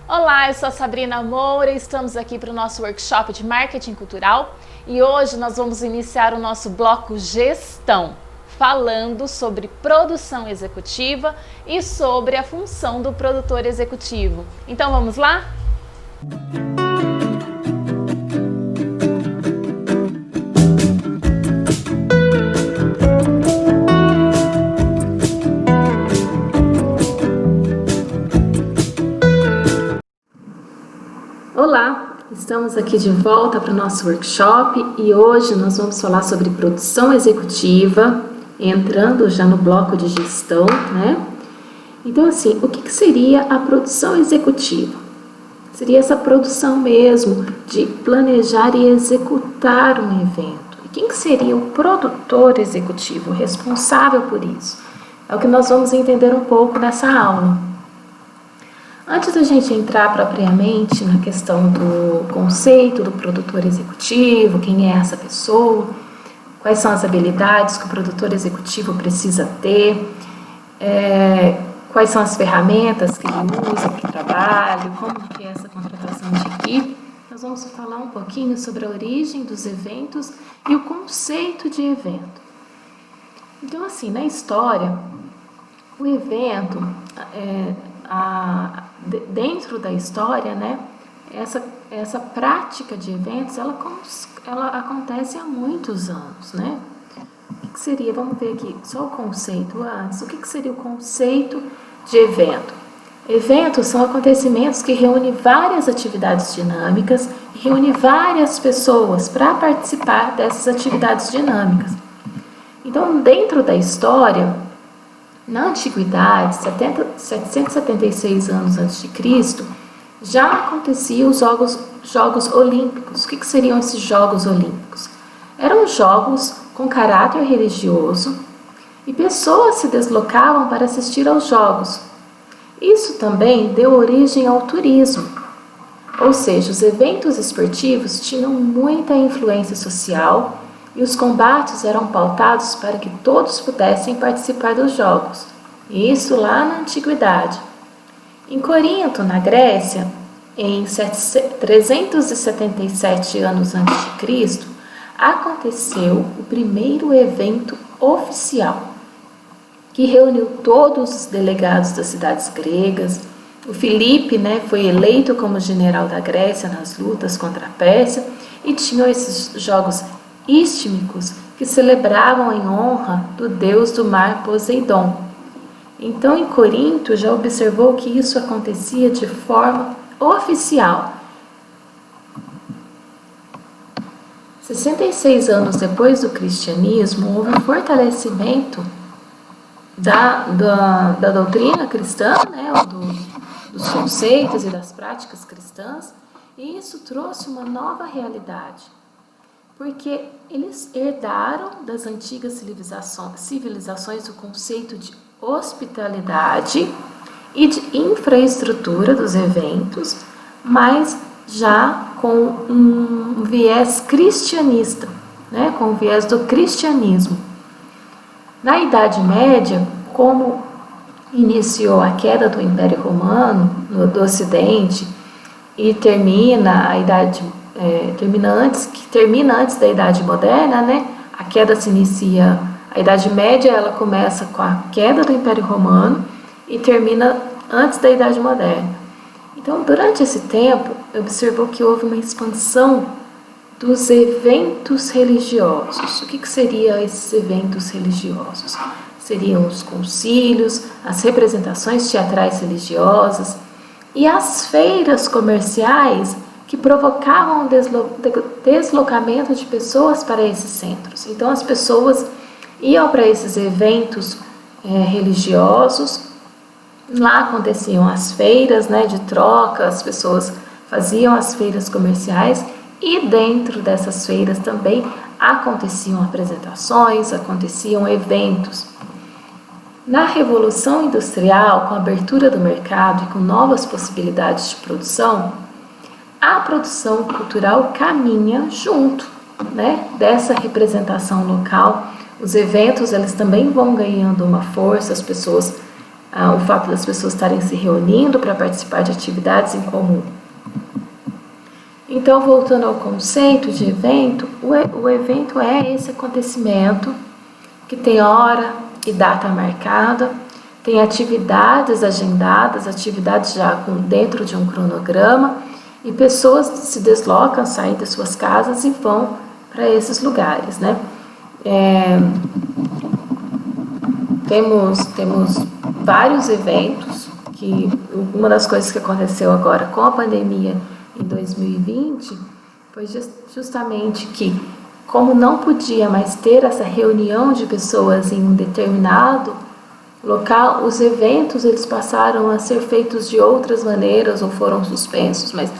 Olá, eu sou a Sabrina Moura e estamos aqui para o nosso workshop de marketing cultural e hoje nós vamos iniciar o nosso bloco Gestão, falando sobre produção executiva e sobre a função do produtor executivo. Então vamos lá? Olá, estamos aqui de volta para o nosso workshop e hoje nós vamos falar sobre produção executiva, entrando já no bloco de gestão, né? Então, assim, o que seria a produção executiva? Seria essa produção mesmo de planejar e executar um evento. E quem que seria o produtor executivo, responsável por isso? É o que nós vamos entender um pouco nessa aula. Antes da gente entrar propriamente na questão do conceito do produtor executivo, quem é essa pessoa, quais são as habilidades que o produtor executivo precisa ter, quais são as ferramentas que ele usa para o trabalho, como que é essa contratação de equipe, nós vamos falar um pouquinho sobre a origem dos eventos e o conceito de evento. Então, assim, na história, o evento dentro da história, né, essa prática de eventos, ela acontece há muitos anos, né? O que seria, vamos ver aqui, só o conceito antes, o que seria o conceito de evento? Eventos são acontecimentos que reúnem várias atividades dinâmicas e reúnem várias pessoas para participar dessas atividades dinâmicas. Então, dentro da história, na antiguidade, 776 anos antes de Cristo, já aconteciam os Jogos Olímpicos. O que seriam esses Jogos Olímpicos? Eram jogos com caráter religioso e pessoas se deslocavam para assistir aos jogos. Isso também deu origem ao turismo, ou seja, os eventos esportivos tinham muita influência social e os combates eram pautados para que todos pudessem participar dos jogos. Isso lá na antiguidade. Em Corinto, na Grécia, em 377 anos antes de Cristo, aconteceu o primeiro evento oficial, que reuniu todos os delegados das cidades gregas. O Filipe, foi eleito como general da Grécia nas lutas contra a Pérsia e tinham esses jogos istmicos que celebravam em honra do deus do mar Poseidon. Então, em Corinto, já observou que isso acontecia de forma oficial. 66 anos depois do cristianismo, houve um fortalecimento da doutrina cristã, dos conceitos e das práticas cristãs, e isso trouxe uma nova realidade. Porque eles herdaram das antigas civilizações o conceito de hospitalidade e de infraestrutura dos eventos, mas já com um viés cristianista, com o viés do cristianismo. Na Idade Média, como iniciou a queda do Império Romano do Ocidente e termina antes da Idade Moderna, a queda se inicia, a Idade Média ela começa com a queda do Império Romano e termina antes da Idade Moderna. Então, durante esse tempo, observou que houve uma expansão dos eventos religiosos. O que seriam esses eventos religiosos? Seriam os concílios, as representações teatrais religiosas e as feiras comerciais que provocavam o deslocamento de pessoas para esses centros. Então, as pessoas iam para esses eventos religiosos, lá aconteciam as feiras de troca, as pessoas faziam as feiras comerciais e dentro dessas feiras também aconteciam apresentações, aconteciam eventos. Na Revolução Industrial, com a abertura do mercado e com novas possibilidades de produção, a produção cultural caminha junto, dessa representação local. Os eventos, eles também vão ganhando uma força, as pessoas o fato das pessoas estarem se reunindo para participar de atividades em comum. Então, voltando ao conceito de evento, o evento é esse acontecimento que tem hora e data marcada, tem atividades agendadas, atividades já dentro de um cronograma, e pessoas se deslocam, saem das suas casas e vão para esses lugares, né? Temos vários eventos, que uma das coisas que aconteceu agora com a pandemia em 2020 foi justamente que, como não podia mais ter essa reunião de pessoas em um determinado local, os eventos eles passaram a ser feitos de outras maneiras ou foram suspensos, mas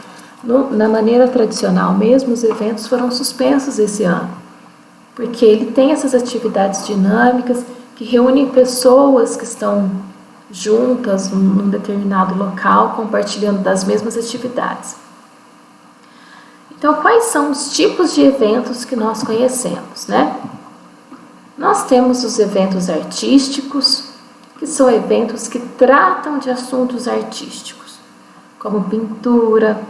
na maneira tradicional mesmo, os eventos foram suspensos esse ano, porque ele tem essas atividades dinâmicas que reúnem pessoas que estão juntas num determinado local, compartilhando das mesmas atividades. Então, quais são os tipos de eventos que nós conhecemos, né? Nós temos os eventos artísticos, que são eventos que tratam de assuntos artísticos, como pintura,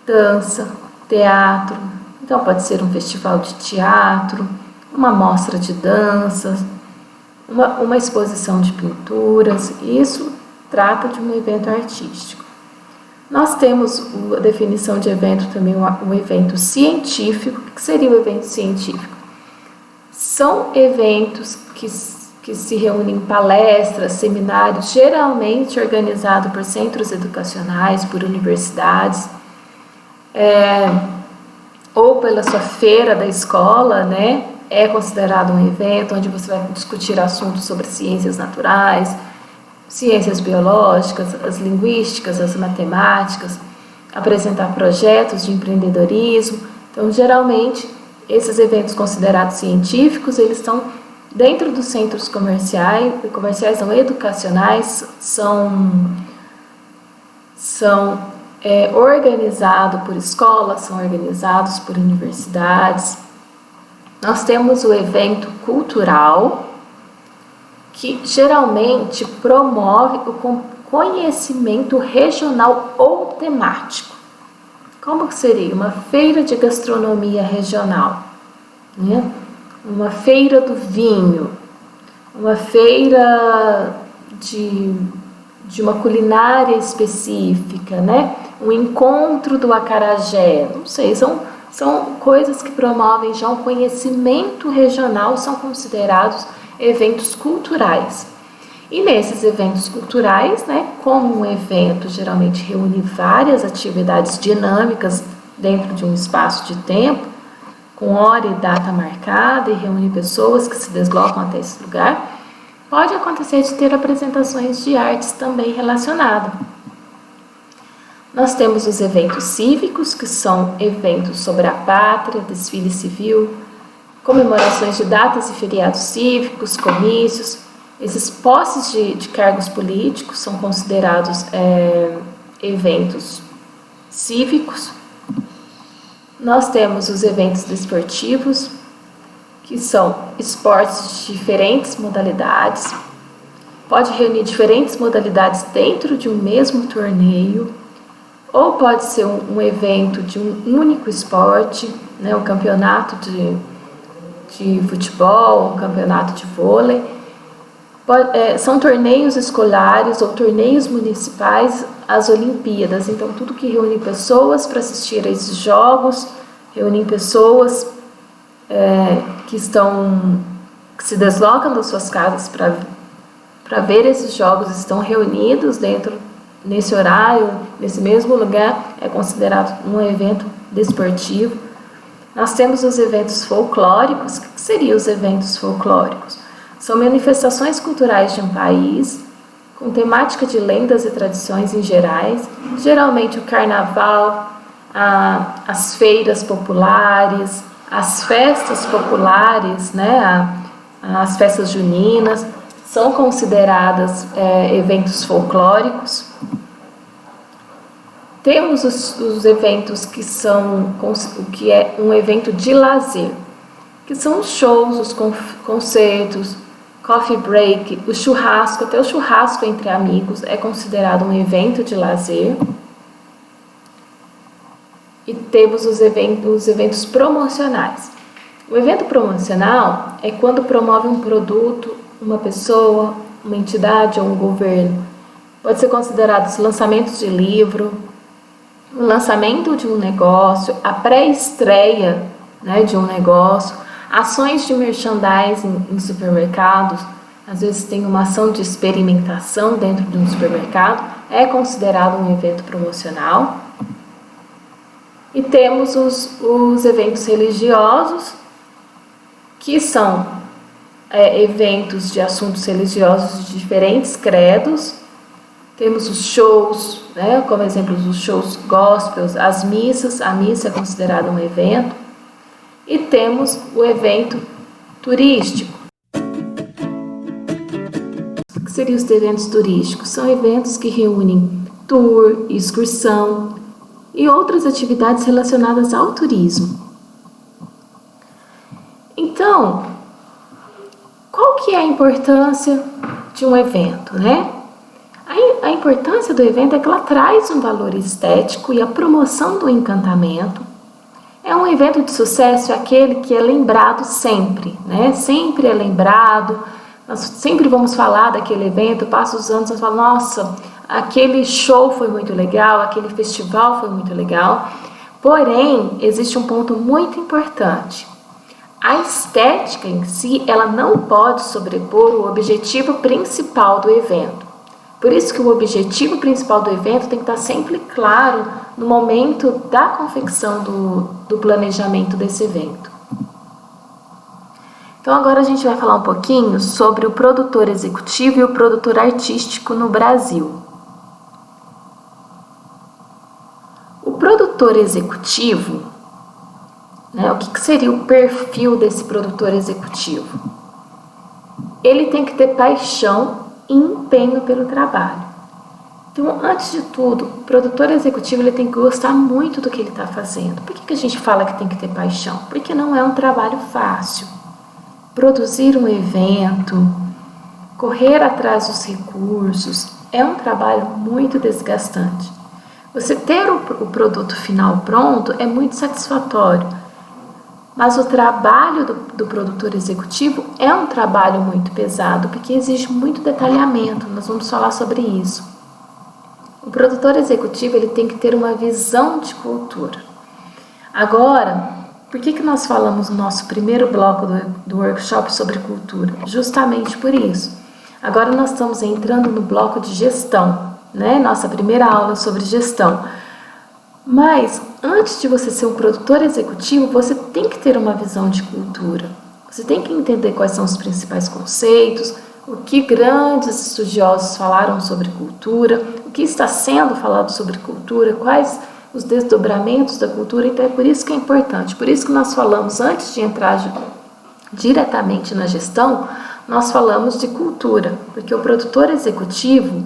dança, teatro. Então, pode ser um festival de teatro, uma mostra de danças, uma exposição de pinturas. Isso trata de um evento artístico. Nós temos a definição de evento também, um evento científico. O que seria o evento científico? São eventos que se reúnem em palestras, seminários, geralmente organizados por centros educacionais, por universidades, ou pela sua feira da escola, né? É considerado um evento onde você vai discutir assuntos sobre ciências naturais, ciências biológicas, as linguísticas, as matemáticas, apresentar projetos de empreendedorismo. Então, geralmente, esses eventos considerados científicos, eles estão dentro dos centros comerciais são educacionais, são organizados por escolas, são organizados por universidades. Nós temos o evento cultural, que geralmente promove o conhecimento regional ou temático. Como que seria? Uma feira de gastronomia regional, né? Uma feira do vinho, uma feira de uma culinária específica, né? Um encontro do acarajé, não sei, são coisas que promovem já um conhecimento regional, são considerados eventos culturais. E nesses eventos culturais, né, como um evento geralmente reúne várias atividades dinâmicas dentro de um espaço de tempo, com hora e data marcada, e reúne pessoas que se deslocam até esse lugar, pode acontecer de ter apresentações de artes também relacionadas. Nós temos os eventos cívicos, que são eventos sobre a pátria, desfile civil, comemorações de datas e feriados cívicos, comícios. Esses posses de cargos políticos são considerados eventos cívicos. Nós temos os eventos desportivos, que são esportes de diferentes modalidades. Pode reunir diferentes modalidades dentro de um mesmo torneio, ou pode ser um evento de um único esporte, né, um campeonato de futebol, um campeonato de vôlei. São torneios escolares ou torneios municipais, as Olimpíadas. Então, tudo que reúne pessoas para assistir a esses jogos, reúne pessoas que se deslocam das suas casas para ver esses jogos, estão reunidos nesse horário, nesse mesmo lugar, é considerado um evento desportivo. Nós temos os eventos folclóricos. O que seriam os eventos folclóricos? São manifestações culturais de um país, com temática de lendas e tradições em gerais, geralmente o carnaval, as feiras populares, as festas populares, né, as festas juninas, são consideradas eventos folclóricos. Temos os eventos que é um evento de lazer, que são os shows, os concertos, coffee break, o churrasco, até o churrasco entre amigos é considerado um evento de lazer. E temos os eventos promocionais. O evento promocional é quando promove um produto, uma pessoa, uma entidade ou um governo. Pode ser considerado os lançamentos de livro, o lançamento de um negócio, a pré-estreia, né, de um negócio, ações de merchandising em supermercados. Às vezes tem uma ação de experimentação dentro de um supermercado, é considerado um evento promocional. E temos os eventos religiosos, que são eventos de assuntos religiosos de diferentes credos. Temos os shows, né, como exemplos, os shows gospels, as missas, a missa é considerada um evento. E temos o evento turístico. O que seriam os eventos turísticos? São eventos que reúnem tour, excursão e outras atividades relacionadas ao turismo. Então, qual que é a importância de um evento, né? A importância do evento é que ela traz um valor estético e a promoção do encantamento. É um evento de sucesso aquele que é lembrado sempre, né? Sempre é lembrado, nós sempre vamos falar daquele evento, passa os anos, nós falamos, nossa, aquele show foi muito legal, aquele festival foi muito legal. Porém, existe um ponto muito importante. A estética em si, ela não pode sobrepor o objetivo principal do evento. Por isso que o objetivo principal do evento tem que estar sempre claro no momento da confecção do planejamento desse evento. Então agora a gente vai falar um pouquinho sobre o produtor executivo e o produtor artístico no Brasil. O produtor executivo, né, o que seria o perfil desse produtor executivo? Ele tem que ter paixão e empenho pelo trabalho. Então, antes de tudo, o produtor executivo ele tem que gostar muito do que ele está fazendo. Por que a gente fala que tem que ter paixão? Porque não é um trabalho fácil. Produzir um evento, correr atrás dos recursos, é um trabalho muito desgastante. Você ter o produto final pronto é muito satisfatório, mas o trabalho do produtor executivo é um trabalho muito pesado, porque exige muito detalhamento, nós vamos falar sobre isso. O produtor executivo ele tem que ter uma visão de cultura. Agora, por que nós falamos no nosso primeiro bloco do workshop sobre cultura? Justamente por isso. Agora nós estamos entrando no bloco de gestão, né? Nossa primeira aula sobre gestão. Mas, antes de você ser um produtor executivo, você tem que ter uma visão de cultura. Você tem que entender quais são os principais conceitos, o que grandes estudiosos falaram sobre cultura, o que está sendo falado sobre cultura, quais os desdobramentos da cultura. Então, é por isso que é importante. Por isso que nós falamos, antes de entrar diretamente na gestão, nós falamos de cultura. Porque o produtor executivo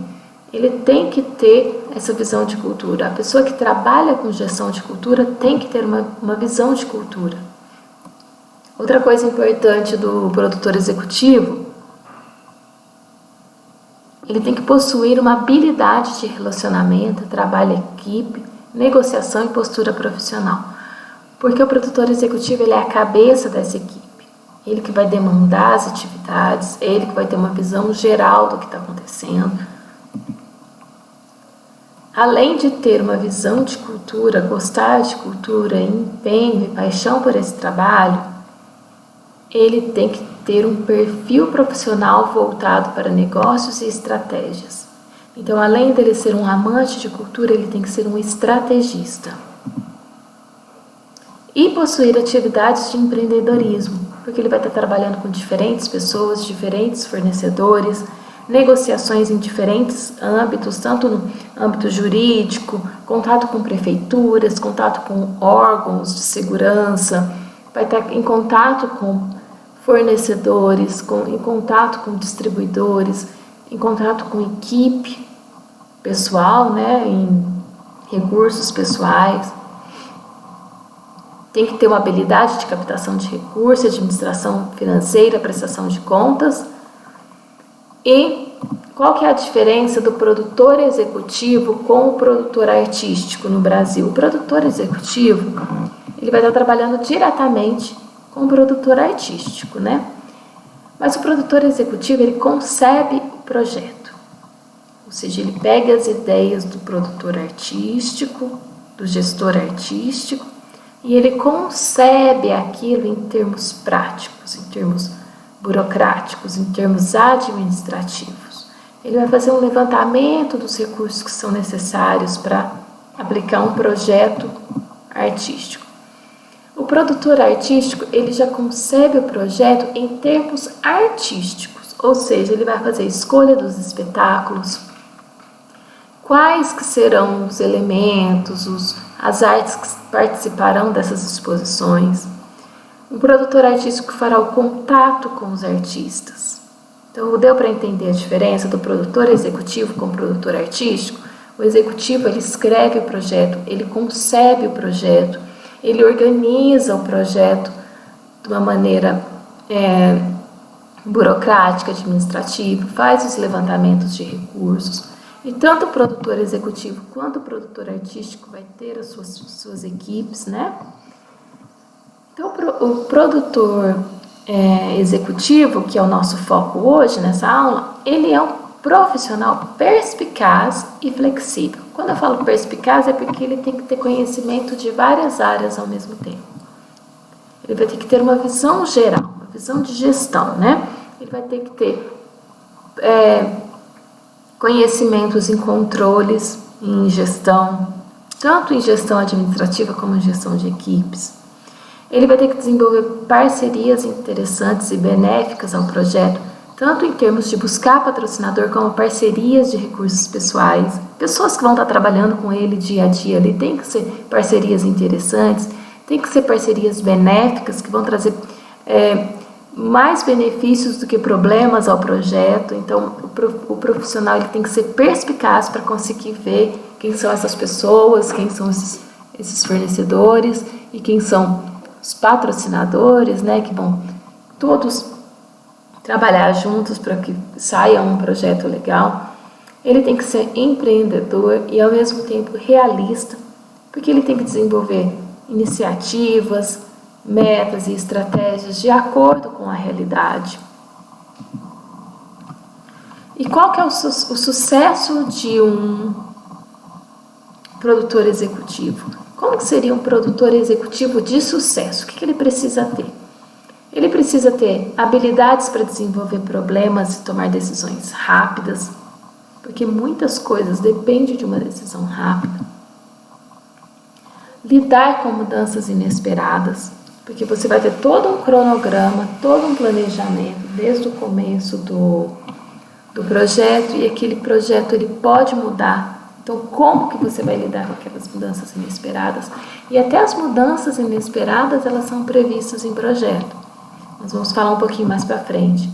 ele tem que ter essa visão de cultura. A pessoa que trabalha com gestão de cultura tem que ter uma visão de cultura. Outra coisa importante do produtor executivo, ele tem que possuir uma habilidade de relacionamento, trabalho em equipe, negociação e postura profissional. Porque o produtor executivo ele é a cabeça dessa equipe. Ele que vai demandar as atividades, ele que vai ter uma visão geral do que está acontecendo. Além de ter uma visão de cultura, gostar de cultura, empenho e paixão por esse trabalho, ele tem que ter um perfil profissional voltado para negócios e estratégias. Então, além dele ser um amante de cultura, ele tem que ser um estrategista. E possuir atividades de empreendedorismo, porque ele vai estar trabalhando com diferentes pessoas, diferentes fornecedores, negociações em diferentes âmbitos, tanto no âmbito jurídico, contato com prefeituras, contato com órgãos de segurança, vai estar em contato com fornecedores, em contato com distribuidores, em contato com equipe pessoal, né, em recursos pessoais. Tem que ter uma habilidade de captação de recursos, administração financeira, prestação de contas. E qual que é a diferença do produtor executivo com o produtor artístico no Brasil? O produtor executivo, ele vai estar trabalhando diretamente com o produtor artístico, né? Mas o produtor executivo, ele concebe o projeto. Ou seja, ele pega as ideias do produtor artístico, do gestor artístico, e ele concebe aquilo em termos práticos, em termos burocráticos, em termos administrativos. Ele vai fazer um levantamento dos recursos que são necessários para aplicar um projeto artístico. O produtor artístico, ele já concebe o projeto em termos artísticos, ou seja, ele vai fazer a escolha dos espetáculos, quais que serão os elementos, as artes que participarão dessas exposições. O produtor artístico fará o contato com os artistas. Então, deu para entender a diferença do produtor executivo com o produtor artístico? O executivo, ele escreve o projeto, ele concebe o projeto, ele organiza o projeto de uma maneira burocrática, administrativa, faz os levantamentos de recursos. E tanto o produtor executivo quanto o produtor artístico vai ter as suas equipes, né? Então, o produtor executivo, que é o nosso foco hoje nessa aula, ele é um profissional perspicaz e flexível. Quando eu falo perspicaz, é porque ele tem que ter conhecimento de várias áreas ao mesmo tempo. Ele vai ter que ter uma visão geral, uma visão de gestão, né? Ele vai ter que ter conhecimentos em controles, em gestão, tanto em gestão administrativa como em gestão de equipes. Ele vai ter que desenvolver parcerias interessantes e benéficas ao projeto, tanto em termos de buscar patrocinador como parcerias de recursos pessoais. Pessoas que vão estar trabalhando com ele dia a dia, ele tem que ser parcerias interessantes, tem que ser parcerias benéficas que vão trazer mais benefícios do que problemas ao projeto. Então, o profissional ele tem que ser perspicaz para conseguir ver quem são essas pessoas, quem são esses fornecedores e quem são os patrocinadores, né, que vão todos trabalhar juntos para que saia um projeto legal. Ele tem que ser empreendedor e, ao mesmo tempo, realista, porque ele tem que desenvolver iniciativas, metas e estratégias de acordo com a realidade. E qual que é o sucesso de um produtor executivo? Como que seria um produtor executivo de sucesso? O que ele precisa ter? Ele precisa ter habilidades para desenvolver problemas e tomar decisões rápidas, porque muitas coisas dependem de uma decisão rápida. Lidar com mudanças inesperadas, porque você vai ter todo um cronograma, todo um planejamento desde o começo do projeto, e aquele projeto ele pode mudar. Então, como que você vai lidar com aquelas mudanças inesperadas? E até as mudanças inesperadas, elas são previstas em projeto. Nós vamos falar um pouquinho mais para frente.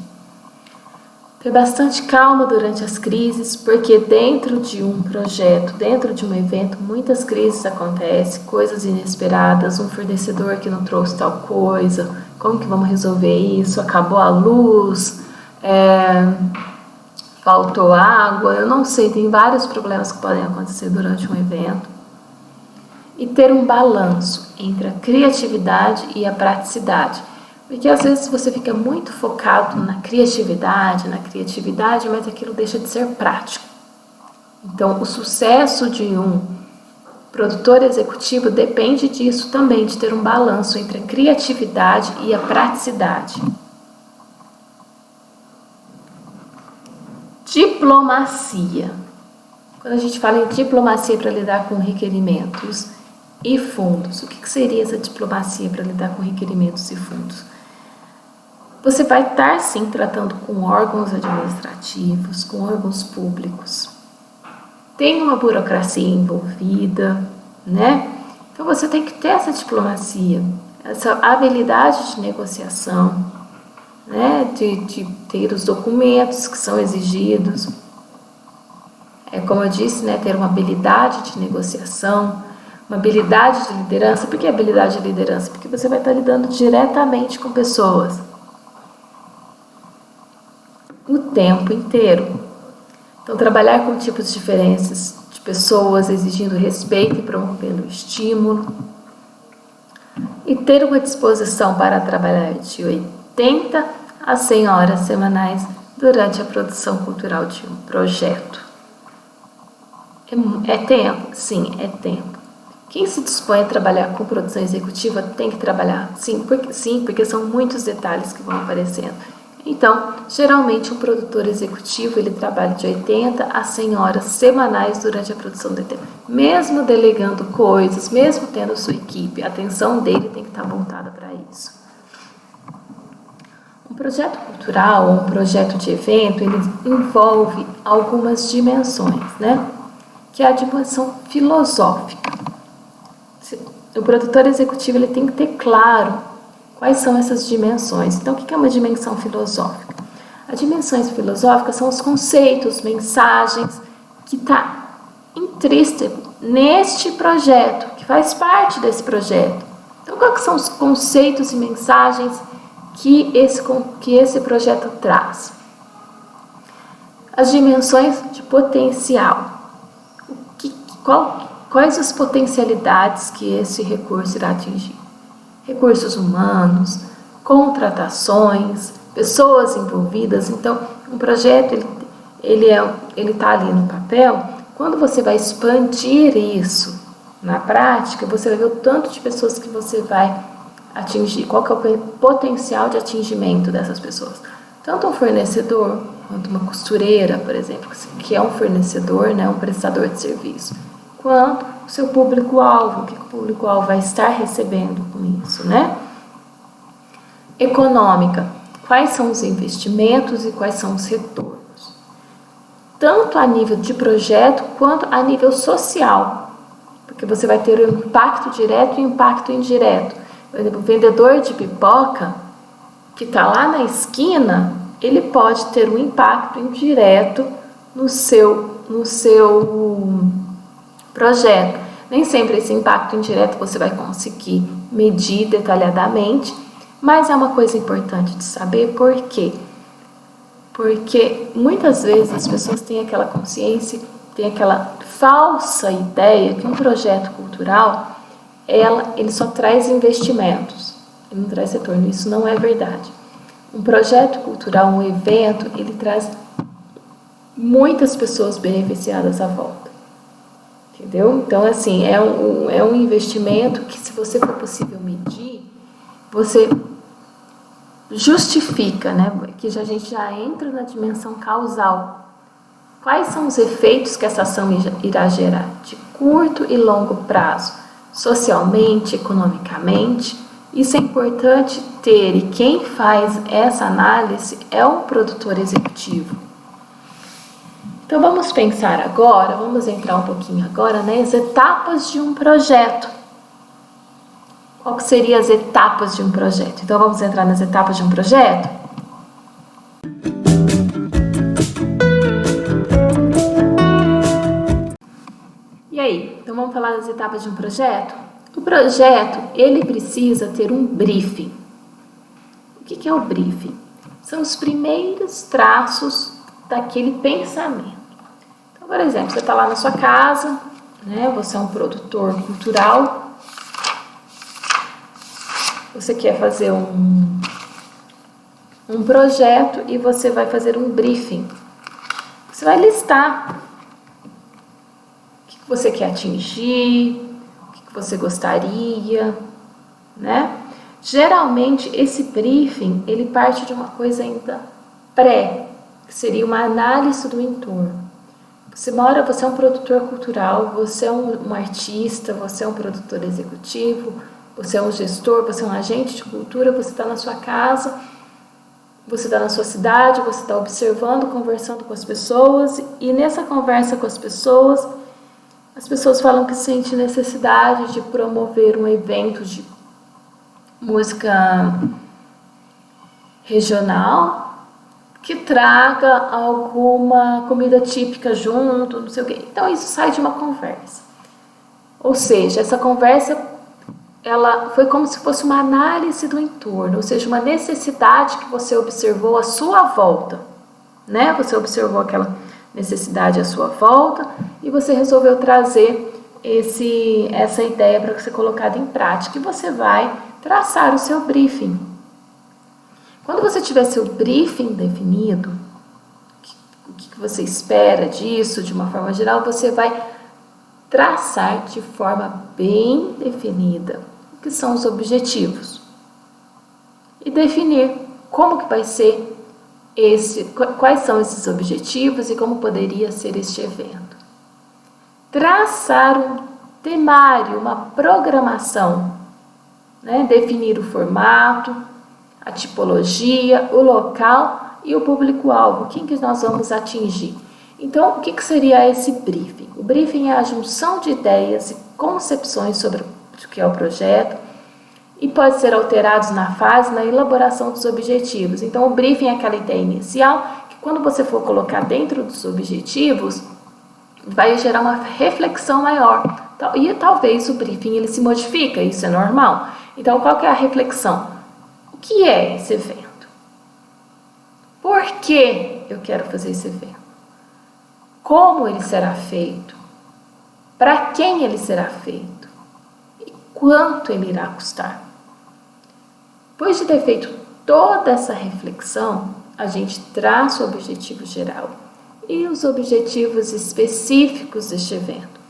Ter bastante calma durante as crises, porque dentro de um projeto, dentro de um evento, muitas crises acontecem, coisas inesperadas, um fornecedor que não trouxe tal coisa, como que vamos resolver isso? Acabou a luz, faltou água, eu não sei, tem vários problemas que podem acontecer durante um evento. E ter um balanço entre a criatividade e a praticidade. Porque às vezes você fica muito focado na criatividade, mas aquilo deixa de ser prático. Então, o sucesso de um produtor executivo depende disso também, de ter um balanço entre a criatividade e a praticidade. Diplomacia. Quando a gente fala em diplomacia para lidar com requerimentos e fundos, o que seria essa diplomacia para lidar com requerimentos e fundos? Você vai estar, sim, tratando com órgãos administrativos, com órgãos públicos. Tem uma burocracia envolvida, né? Então, você tem que ter essa diplomacia, essa habilidade de negociação, né, de ter os documentos que são exigidos, como eu disse, né, ter uma habilidade de negociação, uma habilidade de liderança. Por que habilidade de liderança? Porque você vai estar lidando diretamente com pessoas. O tempo inteiro. Então, trabalhar com tipos diferentes de pessoas, exigindo respeito e promovendo estímulo. E ter uma disposição para trabalhar de 80 a 100 horas semanais durante a produção cultural de um projeto. É tempo? Sim, é tempo. Quem se dispõe a trabalhar com produção executiva tem que trabalhar? Sim, porque são muitos detalhes que vão aparecendo. Então, geralmente um produtor executivo ele trabalha de 80 a 100 horas semanais durante a produção do tema. Mesmo delegando coisas, mesmo tendo sua equipe, a atenção dele tem que estar voltada para isso. Um projeto cultural ou um projeto de evento, ele envolve algumas dimensões, né? Que é a dimensão filosófica. O produtor executivo ele tem que ter claro quais são essas dimensões. Então, o que é uma dimensão filosófica? As dimensões filosóficas são os conceitos, mensagens que está intrínseco neste projeto, que faz parte desse projeto. Então, quais são os conceitos e mensagens que esse projeto traz? As dimensões de potencial. Quais as potencialidades que esse recurso irá atingir? Recursos humanos, contratações, pessoas envolvidas. Então, um projeto ele está ali no papel. Quando você vai expandir isso na prática, você vai ver o tanto de pessoas que você vai atingir, qual que é o potencial de atingimento dessas pessoas. Tanto um fornecedor quanto uma costureira, por exemplo, que é um fornecedor, né, um prestador de serviço, quanto o seu público-alvo, o que o público-alvo vai estar recebendo com isso, né? Econômica, quais são os investimentos e quais são os retornos? Tanto a nível de projeto quanto a nível social, porque você vai ter um impacto direto e um impacto indireto. Por exemplo, o vendedor de pipoca que está lá na esquina, ele pode ter um impacto indireto no seu projeto. Nem sempre esse impacto indireto você vai conseguir medir detalhadamente, mas é uma coisa importante de saber. Por quê? Porque muitas vezes as pessoas têm aquela consciência, têm aquela falsa ideia que um projeto cultural ele só traz investimentos, ele não traz retorno. Isso não é verdade. Um projeto cultural, um evento, ele traz muitas pessoas beneficiadas à volta. Entendeu? Então, assim, é um investimento que, se você for possível medir, você justifica, né? Que a gente já entra na dimensão causal. Quais são os efeitos que essa ação irá gerar de curto e longo prazo, socialmente, economicamente? Isso é importante ter, e quem faz essa análise é um produtor executivo. Então, vamos pensar agora, vamos entrar um pouquinho agora nas etapas de um projeto. Qual que seriam as etapas de um projeto? Então, vamos entrar nas etapas de um projeto? E aí? Então, vamos falar das etapas de um projeto? O projeto, ele precisa ter um briefing. O que é o briefing? São os primeiros traços daquele pensamento. Então, por exemplo, você está lá na sua casa, né? Você é um produtor cultural, você quer fazer um projeto e você vai fazer um briefing. Você vai listar o que você quer atingir, o que você gostaria, né? Geralmente, esse briefing, ele parte de uma coisa ainda que seria uma análise do entorno. Você é um produtor cultural, você é um artista, você é um produtor executivo, você é um gestor, você é um agente de cultura, você está na sua casa, você está na sua cidade, você está observando, conversando com as pessoas, e nessa conversa com as pessoas falam que sentem necessidade de promover um evento de música regional que traga alguma comida típica junto, não sei o quê. Então, isso sai de uma conversa. Ou seja, essa conversa ela foi como se fosse uma análise do entorno, ou seja, uma necessidade que você observou à sua volta. né? Você observou aquela necessidade à sua volta e você resolveu trazer essa ideia para ser colocada em prática, e você vai traçar o seu briefing. Quando você tiver seu briefing definido, o que você espera disso, de uma forma geral, você vai traçar de forma bem definida o que são os objetivos e definir como que vai ser quais são esses objetivos e como poderia ser este evento. Traçar um temário, uma programação, né? Definir o formato, a tipologia, o local e o público-alvo, quem que nós vamos atingir. Então, o que seria esse briefing? O briefing é a junção de ideias e concepções sobre o que é o projeto e pode ser alterado na elaboração dos objetivos. Então, o briefing é aquela ideia inicial que, quando você for colocar dentro dos objetivos, vai gerar uma reflexão maior. E talvez o briefing ele se modifica, isso é normal. Então, qual que é a reflexão? O que é esse evento? Por que eu quero fazer esse evento? Como ele será feito? Para quem ele será feito? E quanto ele irá custar? Depois de ter feito toda essa reflexão, a gente traça o objetivo geral e os objetivos específicos deste evento.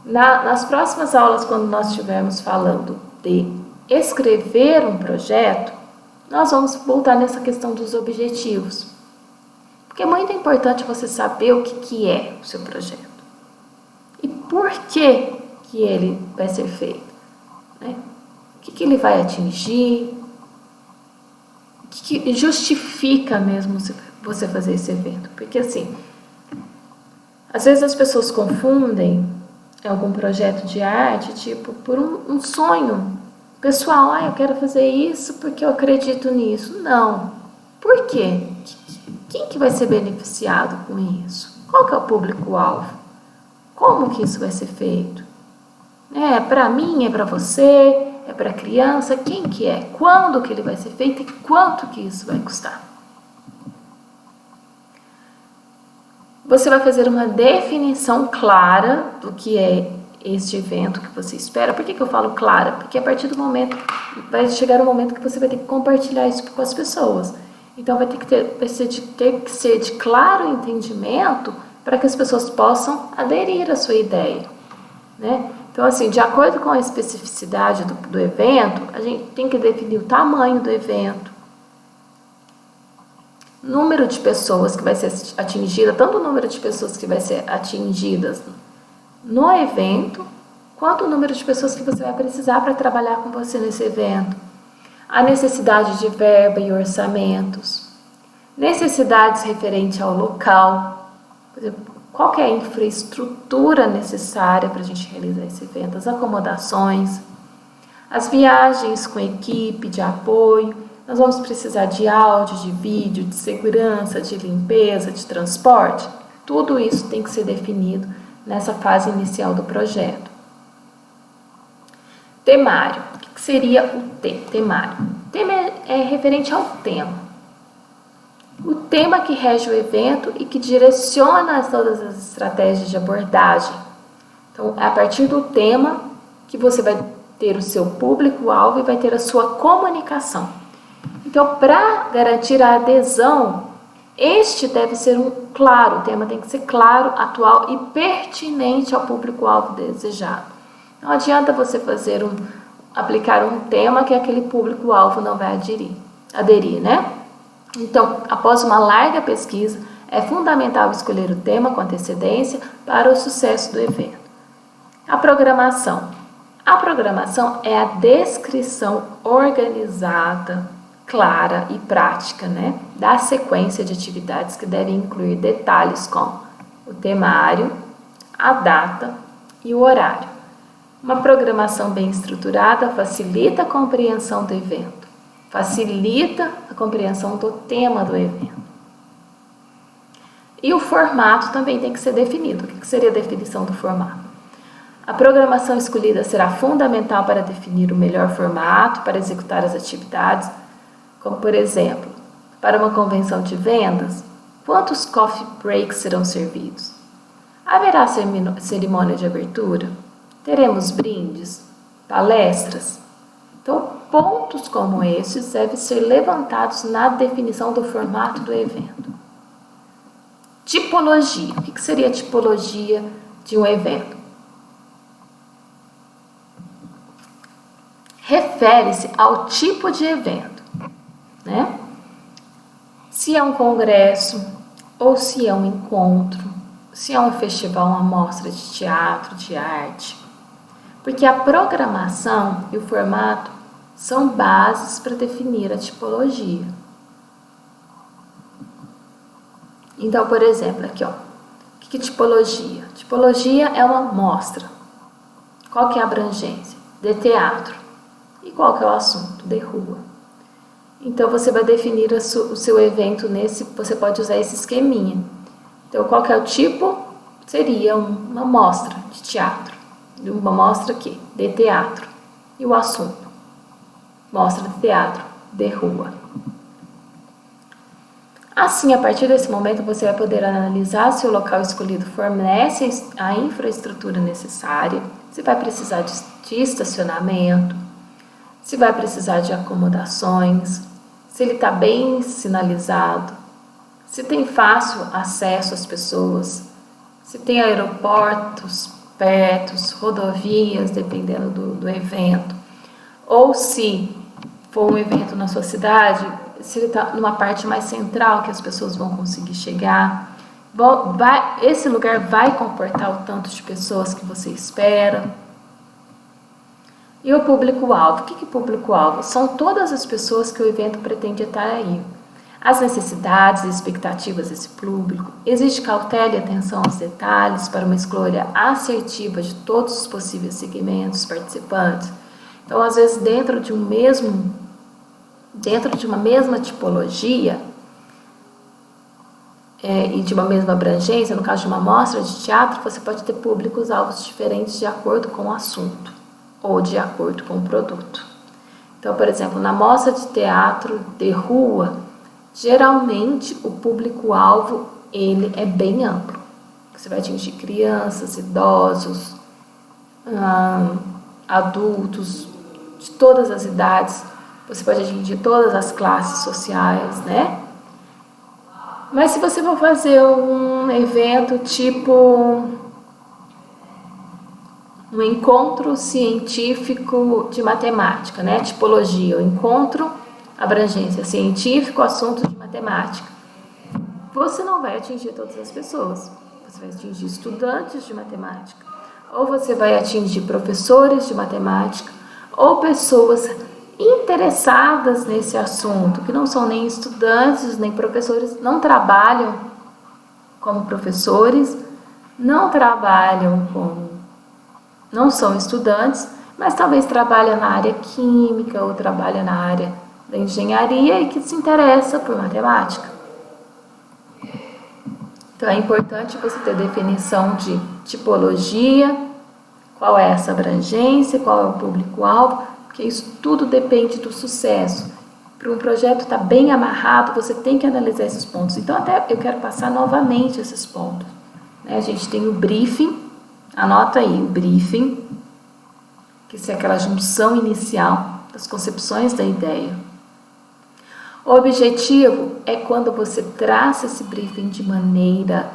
Nas próximas aulas, quando nós estivermos falando de escrever um projeto, nós vamos voltar nessa questão dos objetivos. Porque é muito importante você saber o que é o seu projeto e por que ele vai ser feito, né? O que ele vai atingir, o que justifica mesmo você fazer esse evento. Porque assim, às vezes as pessoas confundem algum projeto de arte, tipo, por um sonho pessoal. Eu quero fazer isso porque eu acredito nisso. Não. Por quê? Quem que vai ser beneficiado com isso? Qual que é o público-alvo? Como que isso vai ser feito? É para mim, é para você, é para a criança? Quem que é? Quando que ele vai ser feito e quanto que isso vai custar? Você vai fazer uma definição clara do que é este evento que você espera. Por que eu falo clara? Porque a partir do momento, vai chegar um momento que você vai ter que compartilhar isso com as pessoas. Então, vai ter que ser de claro entendimento para que as pessoas possam aderir à sua ideia, né? Então, assim, de acordo com a especificidade do evento, a gente tem que definir o tamanho do evento, número de pessoas que vai ser atingida, tanto o número de pessoas que vai ser atingidas no evento, quanto o número de pessoas que você vai precisar para trabalhar com você nesse evento. A necessidade de verba e orçamentos, necessidades referentes ao local, por exemplo, qual que é a infraestrutura necessária para a gente realizar esse evento, as acomodações, as viagens com equipe de apoio, nós vamos precisar de áudio, de vídeo, de segurança, de limpeza, de transporte. Tudo isso tem que ser definido nessa fase inicial do projeto. Temário. O que seria o temário? O tema é referente ao tema. O tema que rege o evento e que direciona todas as estratégias de abordagem. Então, é a partir do tema que você vai ter o seu público-alvo e vai ter a sua comunicação. Então, para garantir a adesão, este deve ser claro, o tema tem que ser claro, atual e pertinente ao público-alvo desejado. Não adianta você aplicar um tema que aquele público-alvo não vai aderir, né? Então, após uma larga pesquisa, é fundamental escolher o tema com antecedência para o sucesso do evento. A programação. A programação é a descrição organizada, clara e prática, né, da sequência de atividades que devem incluir detalhes como o temário, a data e o horário. Uma programação bem estruturada facilita a compreensão do evento, facilita a compreensão do tema do evento. E o formato também tem que ser definido. O que seria a definição do formato? A programação escolhida será fundamental para definir o melhor formato para executar as atividades, como, por exemplo, para uma convenção de vendas, Quantos coffee breaks serão servidos? Haverá cerimônia de abertura? Teremos brindes? Palestras? Então, pontos como esses devem ser levantados na definição do formato do evento. Tipologia. O que seria a tipologia de um evento? Refere-se ao tipo de evento, né? Se é um congresso, ou se é um encontro, se é um festival, uma mostra de teatro, de arte. Porque a programação e o formato são bases para definir a tipologia. Então, por exemplo, aqui, ó, o que é tipologia? Tipologia é uma mostra. Qual que é a abrangência? De teatro. E qual que é o assunto? De rua. Então, você vai definir o seu evento nesse, você pode usar esse esqueminha. Então, qual que é o tipo? Seria uma mostra de teatro. Uma mostra aqui, de teatro. E o assunto? Mostra de teatro, de rua. Assim, a partir desse momento, você vai poder analisar se o local escolhido fornece a infraestrutura necessária, se vai precisar de estacionamento, se vai precisar de acomodações, se ele está bem sinalizado, se tem fácil acesso às pessoas, se tem aeroportos perto, rodovias, dependendo do evento, ou se for um evento na sua cidade, se ele está numa parte mais central que as pessoas vão conseguir chegar. Esse lugar vai comportar o tanto de pessoas que você espera. E o público-alvo? O que é público-alvo? São todas as pessoas que o evento pretende atrair. As necessidades e expectativas desse público. Existe cautela e atenção aos detalhes para uma escolha assertiva de todos os possíveis segmentos participantes. Então, às vezes, dentro de uma mesma tipologia e de uma mesma abrangência, no caso de uma mostra de teatro, você pode ter públicos-alvos diferentes de acordo com o assunto ou de acordo com o produto. Então, por exemplo, na mostra de teatro de rua, geralmente o público-alvo ele é bem amplo. Você vai atingir crianças, idosos, adultos, de todas as idades. Você pode atingir todas as classes sociais, né? Mas se você for fazer um evento tipo um encontro científico de matemática, né? Tipologia, o encontro, abrangência, científico, assunto de matemática. Você não vai atingir todas as pessoas. Você vai atingir estudantes de matemática. Ou você vai atingir professores de matemática, ou pessoas interessadas nesse assunto, que não são nem estudantes, nem professores, não trabalham como professores, não são estudantes, mas talvez trabalham na área química ou trabalham na área da engenharia e que se interessa por matemática. Então, é importante você ter definição de tipologia, qual é essa abrangência, qual é o público-alvo, porque isso tudo depende do sucesso. Para um projeto estar bem amarrado, você tem que analisar esses pontos. Então, até eu quero passar novamente esses pontos. A gente tem o briefing, anota aí, o briefing, que é aquela junção inicial das concepções da ideia. O objetivo é quando você traça esse briefing de maneira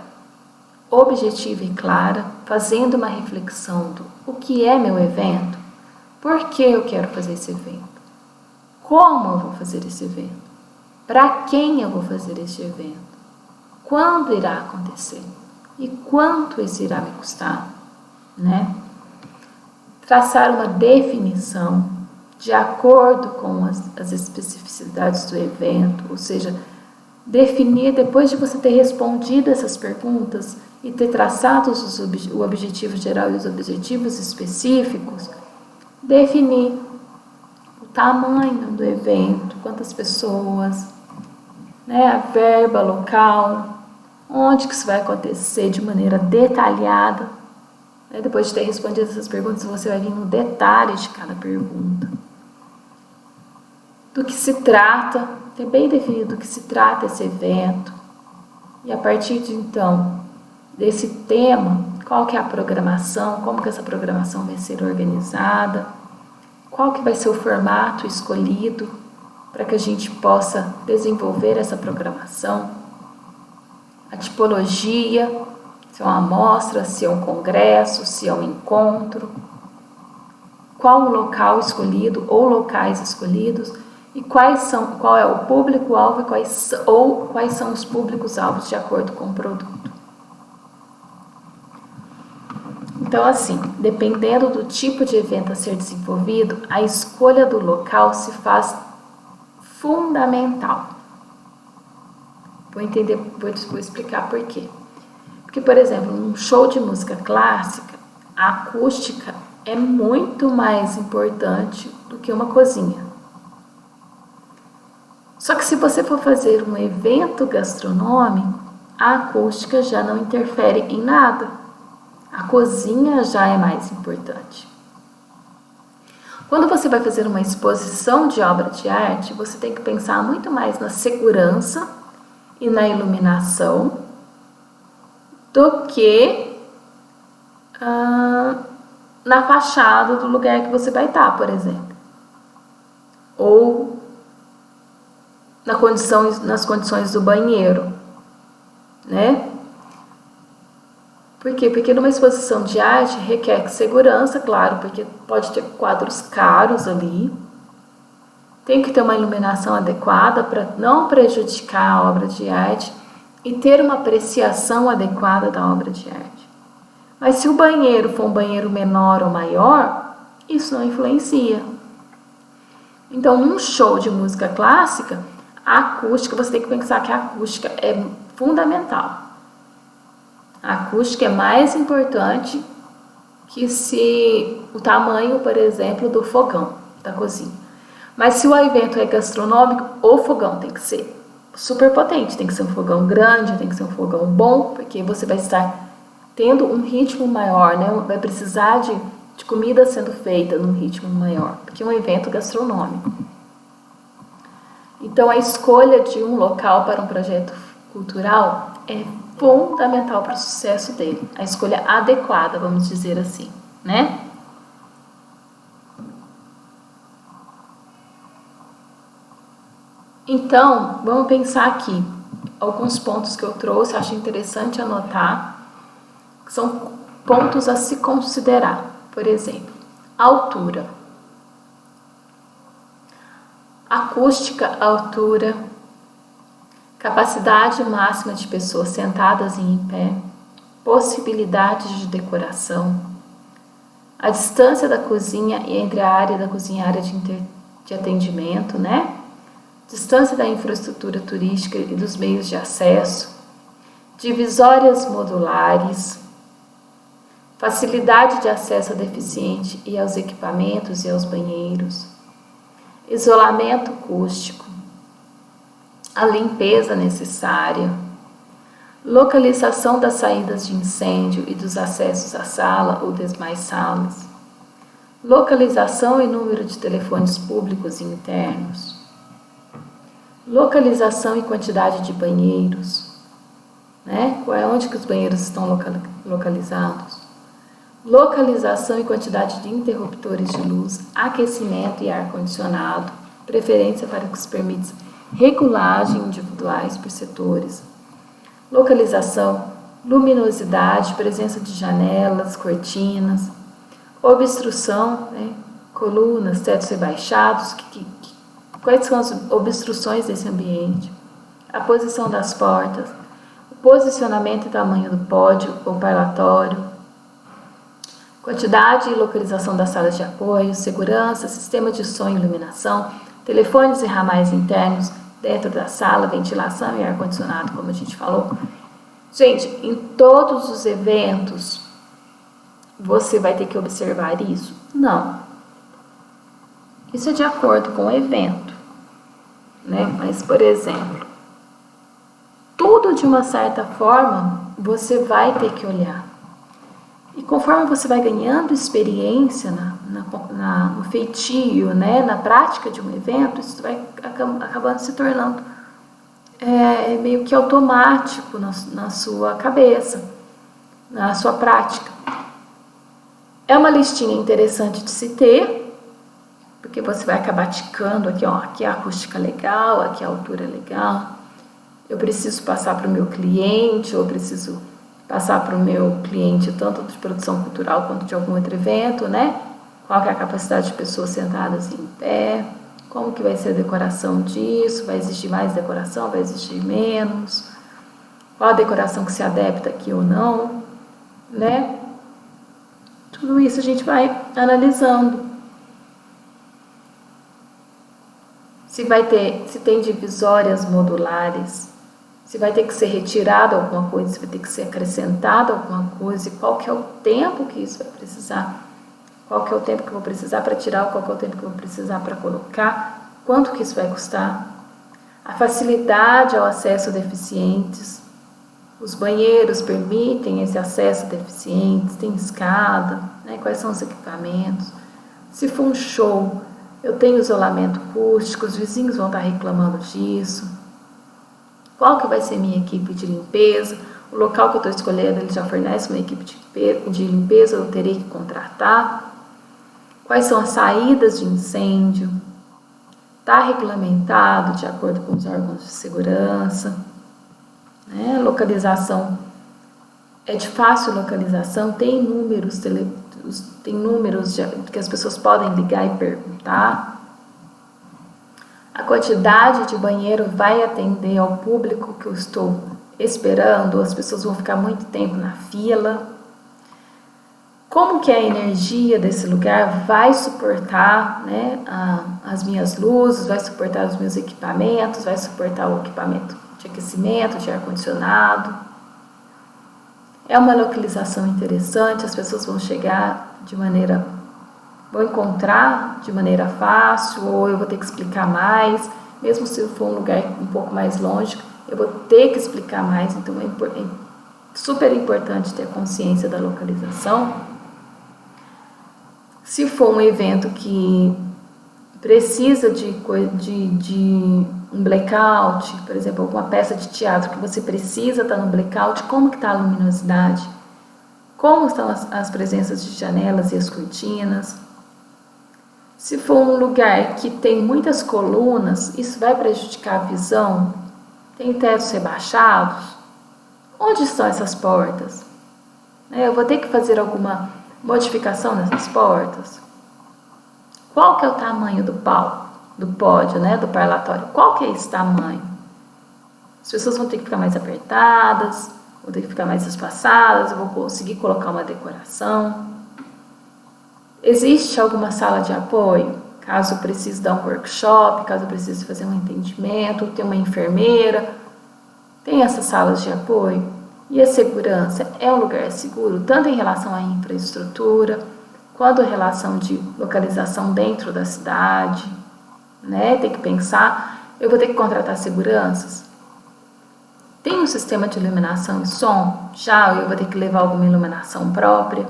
objetiva e clara, fazendo uma reflexão do o que é meu evento, por que eu quero fazer esse evento, como eu vou fazer esse evento, para quem eu vou fazer este evento, quando irá acontecer e quanto isso irá me custar, né? Traçar uma definição de acordo com as especificidades do evento, ou seja, definir, depois de você ter respondido essas perguntas e ter traçado o objetivo geral e os objetivos específicos, definir o tamanho do evento, quantas pessoas, né, a verba local, onde que isso vai acontecer de maneira detalhada. Depois de ter respondido essas perguntas, você vai vir no detalhe de cada pergunta. Do que se trata, ter bem definido do que se trata esse evento, E a partir de então, desse tema, qual que é a programação, como que essa programação vai ser organizada, qual que vai ser o formato escolhido para que a gente possa desenvolver essa programação, a tipologia, se é uma amostra, se é um congresso, se é um encontro, qual o local escolhido ou locais escolhidos e qual é o público-alvo e quais são os públicos-alvos de acordo com o produto. Então, assim, dependendo do tipo de evento a ser desenvolvido, a escolha do local se faz fundamental. Vou explicar por quê. Porque, por exemplo, num show de música clássica, a acústica é muito mais importante do que uma cozinha. Só que se você for fazer um evento gastronômico, a acústica já não interfere em nada. A cozinha já é mais importante. Quando você vai fazer uma exposição de obra de arte, você tem que pensar muito mais na segurança e na iluminação do que na fachada do lugar que você vai estar, por exemplo. Ou nas condições do banheiro, né? Por quê? Porque numa exposição de arte requer segurança, claro, porque pode ter quadros caros ali. Tem que ter uma iluminação adequada para não prejudicar a obra de arte e ter uma apreciação adequada da obra de arte. Mas se o banheiro for um banheiro menor ou maior, isso não influencia. Então, num show de música clássica, a acústica, você tem que pensar que a acústica é fundamental. A acústica é mais importante que se o tamanho, por exemplo, do fogão da cozinha. Mas se o evento é gastronômico, o fogão tem que ser super potente, tem que ser um fogão grande, tem que ser um fogão bom, porque você vai estar tendo um ritmo maior, né? Vai precisar de comida sendo feita num ritmo maior, porque é um evento gastronômico. Então, a escolha de um local para um projeto cultural é fundamental para o sucesso dele. A escolha adequada, vamos dizer assim, né? Então, vamos pensar aqui alguns pontos que eu trouxe, acho interessante anotar, que são pontos a se considerar. Por exemplo, altura. Acústica, altura, capacidade máxima de pessoas sentadas e em pé, possibilidades de decoração, a distância da cozinha e entre a área da cozinha e a área de atendimento, né? Distância da infraestrutura turística e dos meios de acesso, divisórias modulares, facilidade de acesso ao deficiente e aos equipamentos e aos banheiros, isolamento acústico, a limpeza necessária, localização das saídas de incêndio e dos acessos à sala ou demais salas, localização e número de telefones públicos e internos, localização e quantidade de banheiros, né? Onde que os banheiros estão localizados, localização e quantidade de interruptores de luz, aquecimento e ar-condicionado, preferência para o que se permite regulagem individuais por setores, localização, luminosidade, presença de janelas, cortinas, obstrução, né? Colunas, tetos rebaixados, quais são as obstruções desse ambiente, a posição das portas, o posicionamento e tamanho do pódio ou parlatório, quantidade e localização das salas de apoio, segurança, sistema de som e iluminação, telefones e ramais internos dentro da sala, ventilação e ar-condicionado, como a gente falou. Gente, em todos os eventos, você vai ter que observar isso? Não. Isso é de acordo com o evento, né? Mas, por exemplo, tudo de uma certa forma, você vai ter que olhar. E conforme você vai ganhando experiência no feitio, né, na prática de um evento, isso vai acabando se tornando meio que automático na sua cabeça, na sua prática. É uma listinha interessante de se ter, porque você vai acabar ticando aqui, ó, aqui é a acústica legal, aqui é a altura legal. Eu preciso passar para o meu cliente, ou eu preciso passar para o meu cliente tanto de produção cultural quanto de algum outro evento, né? Qual que é a capacidade de pessoas sentadas em pé, como que vai ser a decoração disso, vai exigir mais decoração, vai exigir menos, qual a decoração que se adapta aqui ou não, né? Tudo isso a gente vai analisando. Se tem divisórias modulares, se vai ter que ser retirado alguma coisa, se vai ter que ser acrescentado alguma coisa, e qual que é o tempo que isso vai precisar. Qual que é o tempo que eu vou precisar para tirar, qual que é o tempo que eu vou precisar para colocar, quanto que isso vai custar. A facilidade ao acesso a deficientes. Os banheiros permitem esse acesso a deficientes, tem escada, né? Quais são os equipamentos. Se for um show, eu tenho isolamento acústico, os vizinhos vão estar reclamando disso. Qual que vai ser minha equipe de limpeza? O local que eu estou escolhendo, ele já fornece uma equipe de limpeza, eu terei que contratar. Quais são as saídas de incêndio? Está regulamentado de acordo com os órgãos de segurança. Né? Localização é de fácil localização, tem números que as pessoas podem ligar e perguntar. A quantidade de banheiro vai atender ao público que eu estou esperando, as pessoas vão ficar muito tempo na fila. Como que a energia desse lugar vai suportar, né, as minhas luzes, vai suportar os meus equipamentos, vai suportar o equipamento de aquecimento, de ar-condicionado. É uma localização interessante, as pessoas vão encontrar de maneira fácil, ou eu vou ter que explicar mais, mesmo se for um lugar um pouco mais longe, eu vou ter que explicar mais, então é super importante ter consciência da localização. Se for um evento que precisa de um blackout, por exemplo, alguma peça de teatro que você precisa estar no blackout, como que está a luminosidade? Como estão as presenças de janelas e as cortinas? Se for um lugar que tem muitas colunas, isso vai prejudicar a visão? Tem tetos rebaixados? Onde estão essas portas? Eu vou ter que fazer alguma modificação nessas portas? Qual que é o tamanho do palco, do pódio, né, do parlatório? Qual que é esse tamanho? As pessoas vão ter que ficar mais apertadas, vão ter que ficar mais espaçadas, eu vou conseguir colocar uma decoração. Existe alguma sala de apoio? Caso eu precise dar um workshop, caso eu precise fazer um atendimento, ter uma enfermeira, tem essas salas de apoio? E a segurança é um lugar seguro, tanto em relação à infraestrutura, quanto em relação de localização dentro da cidade, né? Tem que pensar, eu vou ter que contratar seguranças? Tem um sistema de iluminação e som? Já eu vou ter que levar alguma iluminação própria?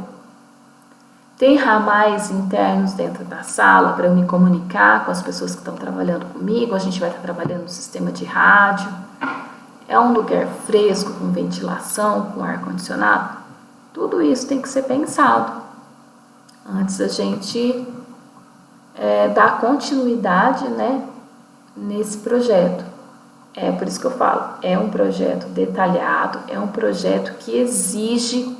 Tem ramais internos dentro da sala para eu me comunicar com as pessoas que estão trabalhando comigo? A gente vai estar trabalhando no sistema de rádio. É um lugar fresco, com ventilação, com ar-condicionado? Tudo isso tem que ser pensado antes da gente dar continuidade, né, nesse projeto. É por isso que eu falo, é um projeto detalhado, é um projeto que exige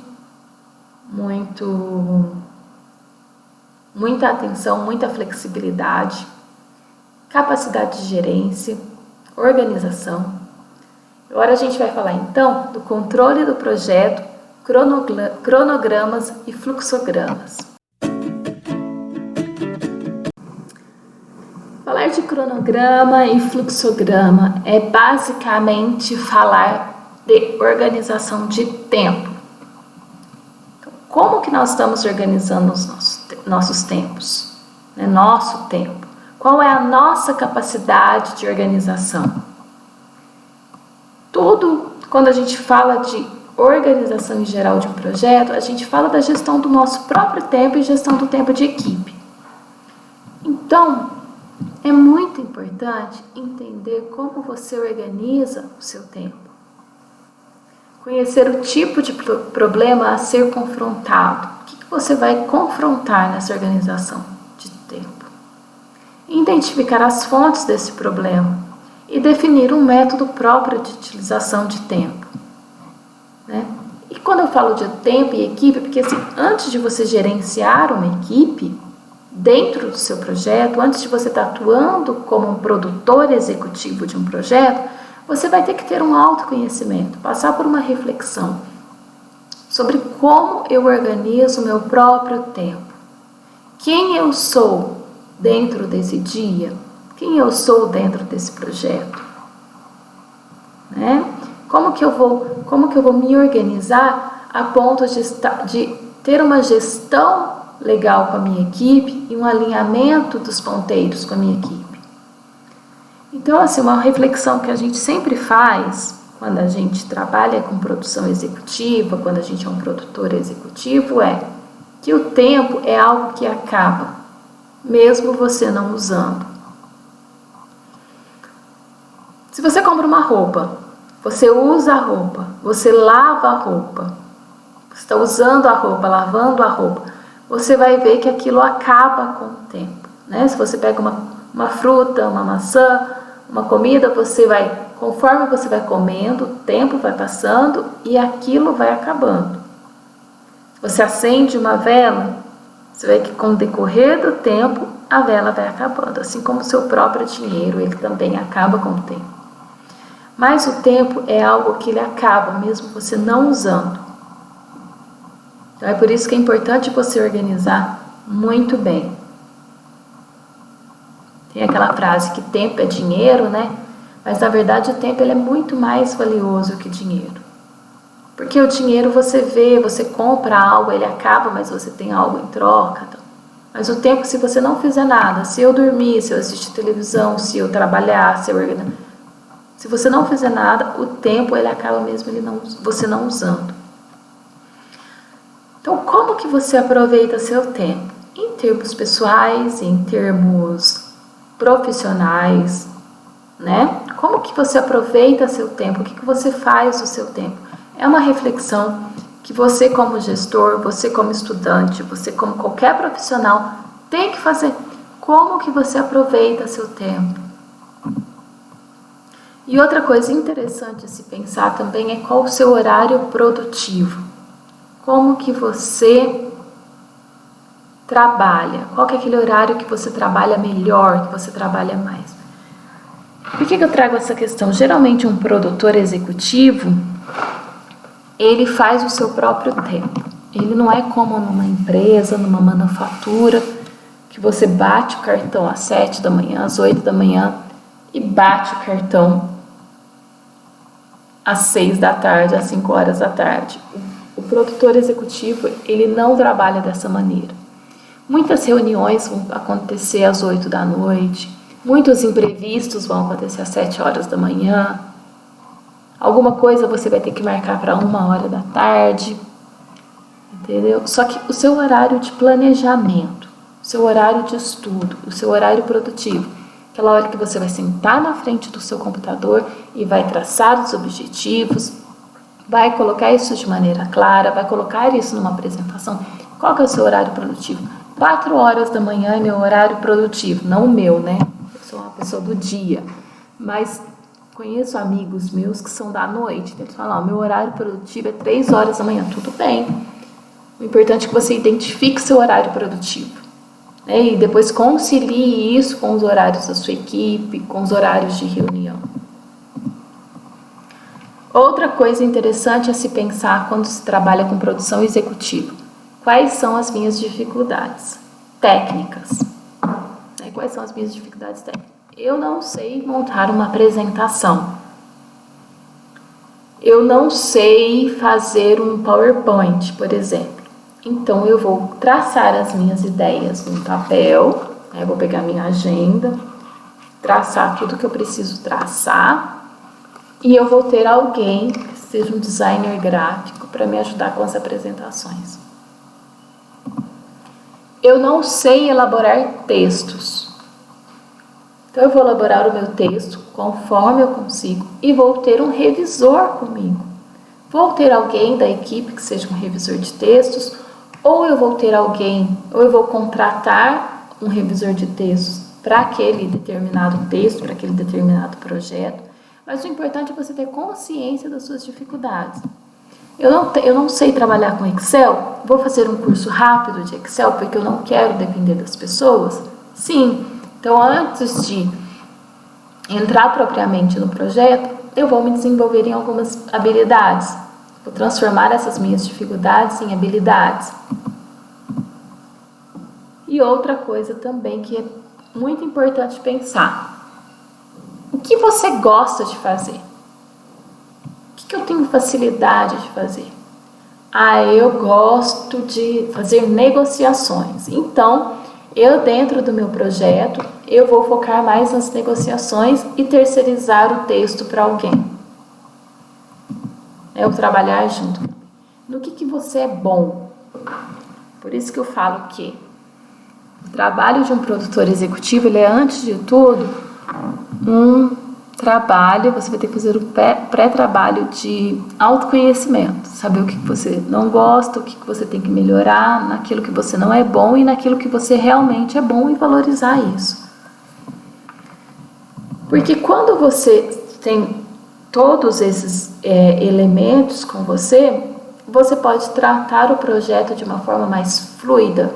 muita atenção, muita flexibilidade, capacidade de gerência, organização. Agora a gente vai falar então do controle do projeto, cronogramas e fluxogramas. Falar de cronograma e fluxograma é basicamente falar de organização de tempo. Então, como que nós estamos organizando os nossos tempos? Nosso tempo. Qual é a nossa capacidade de organização? Quando a gente fala de organização em geral de um projeto, a gente fala da gestão do nosso próprio tempo e gestão do tempo de equipe. Então, é muito importante entender como você organiza o seu tempo. Conhecer o tipo de problema a ser confrontado. O que você vai confrontar nessa organização de tempo? Identificar as fontes desse problema e definir um método próprio de utilização de tempo. Né? E quando eu falo de tempo e equipe, porque assim, antes de você gerenciar uma equipe dentro do seu projeto, antes de você estar atuando como um produtor executivo de um projeto, você vai ter que ter um autoconhecimento, passar por uma reflexão sobre como eu organizo o meu próprio tempo. Quem eu sou dentro desse dia? Quem eu sou dentro desse projeto? Né? Como que eu vou me organizar a ponto de ter uma gestão legal com a minha equipe e um alinhamento dos ponteiros com a minha equipe? Então, assim, uma reflexão que a gente sempre faz quando a gente trabalha com produção executiva, quando a gente é um produtor executivo, é que o tempo é algo que acaba, mesmo você não usando. Se você compra uma roupa, você usa a roupa, você lava a roupa, você está usando a roupa, lavando a roupa, você vai ver que aquilo acaba com o tempo. Né? Se você pega uma fruta, uma maçã, uma comida, conforme você vai comendo, o tempo vai passando e aquilo vai acabando. Você acende uma vela, você vê que com o decorrer do tempo, a vela vai acabando. Assim como o seu próprio dinheiro, ele também acaba com o tempo. Mas o tempo é algo que ele acaba, mesmo você não usando. Então é por isso que é importante você organizar muito bem. Tem aquela frase que tempo é dinheiro, né? Mas na verdade o tempo ele é muito mais valioso que dinheiro. Porque o dinheiro você vê, você compra algo, ele acaba, mas você tem algo em troca. Então. Mas o tempo, se você não fizer nada, se eu dormir, se eu assistir televisão, se eu trabalhar, se você não fizer nada, o tempo ele acaba mesmo você não usando. Então, como que você aproveita seu tempo? Em termos pessoais, em termos profissionais, né? Como que você aproveita seu tempo? O que você faz do seu tempo? É uma reflexão que você como gestor, você como estudante, você como qualquer profissional tem que fazer. Como que você aproveita seu tempo? E outra coisa interessante a se pensar também é qual o seu horário produtivo. Como que você trabalha? Qual que é aquele horário que você trabalha melhor, que você trabalha mais? Por que eu trago essa questão? Geralmente um produtor executivo, ele faz o seu próprio tempo. Ele não é como numa empresa, numa manufatura, que você bate o cartão às 7 da manhã, às 8 da manhã e bate o cartão às 6 da tarde, às 5 horas da tarde. O produtor executivo, ele não trabalha dessa maneira. Muitas reuniões vão acontecer às 8 da noite, muitos imprevistos vão acontecer às 7 horas da manhã, alguma coisa você vai ter que marcar para 1 hora da tarde, entendeu? Só que o seu horário de planejamento, o seu horário de estudo, o seu horário produtivo, aquela hora que você vai sentar na frente do seu computador e vai traçar os objetivos, vai colocar isso de maneira clara, vai colocar isso numa apresentação. Qual que é o seu horário produtivo? 4 horas da manhã é meu horário produtivo, não o meu, né? Eu sou uma pessoa do dia, mas conheço amigos meus que são da noite, eles falam, meu horário produtivo é 3 horas da manhã, tudo bem. O importante é que você identifique seu horário produtivo, né? E depois concilie isso com os horários da sua equipe, com os horários de reunião. Outra coisa interessante a se pensar quando se trabalha com produção executiva. Quais são as minhas dificuldades técnicas? Quais são as minhas dificuldades técnicas? Eu não sei montar uma apresentação. Eu não sei fazer um PowerPoint, por exemplo. Então, eu vou traçar as minhas ideias no papel, eu vou pegar minha agenda, traçar tudo que eu preciso traçar, e eu vou ter alguém que seja um designer gráfico para me ajudar com as apresentações. Eu não sei elaborar textos. Então, eu vou elaborar o meu texto conforme eu consigo e vou ter um revisor comigo. Vou ter alguém da equipe que seja um revisor de textos, ou eu vou ter alguém, ou eu vou contratar um revisor de textos para aquele determinado texto, para aquele determinado projeto. Mas o importante é você ter consciência das suas dificuldades. Eu não sei trabalhar com Excel, vou fazer um curso rápido de Excel porque eu não quero depender das pessoas? Sim. Então, antes de entrar propriamente no projeto, eu vou me desenvolver em algumas habilidades. Vou transformar essas minhas dificuldades em habilidades. E outra coisa também que é muito importante pensar. O que você gosta de fazer? O que eu tenho facilidade de fazer? Eu gosto de fazer negociações. Então, eu dentro do meu projeto, eu vou focar mais nas negociações e terceirizar o texto para alguém. Eu trabalhar junto. No que você é bom? Por isso que eu falo que o trabalho de um produtor executivo, ele é, antes de tudo, um trabalho, você vai ter que fazer um pré-trabalho de autoconhecimento, saber o que você não gosta, o que você tem que melhorar, naquilo que você não é bom e naquilo que você realmente é bom, e valorizar isso. Porque quando você tem todos esses elementos com você, você pode tratar o projeto de uma forma mais fluida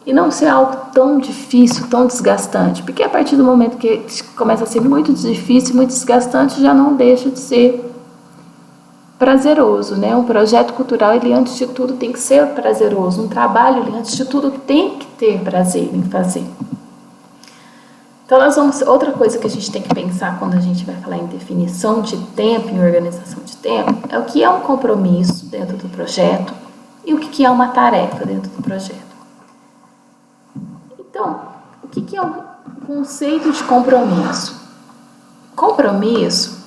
e não ser algo tão difícil, tão desgastante. Porque a partir do momento que começa a ser muito difícil, muito desgastante, já não deixa de ser prazeroso, né? Um projeto cultural, ele antes de tudo tem que ser prazeroso. Um trabalho, ele antes de tudo tem que ter prazer em fazer. Então, outra coisa que a gente tem que pensar quando a gente vai falar em definição de tempo, em organização de tempo, é o que é um compromisso dentro do projeto e o que é uma tarefa dentro do projeto. Então, o que é o conceito de compromisso? Compromisso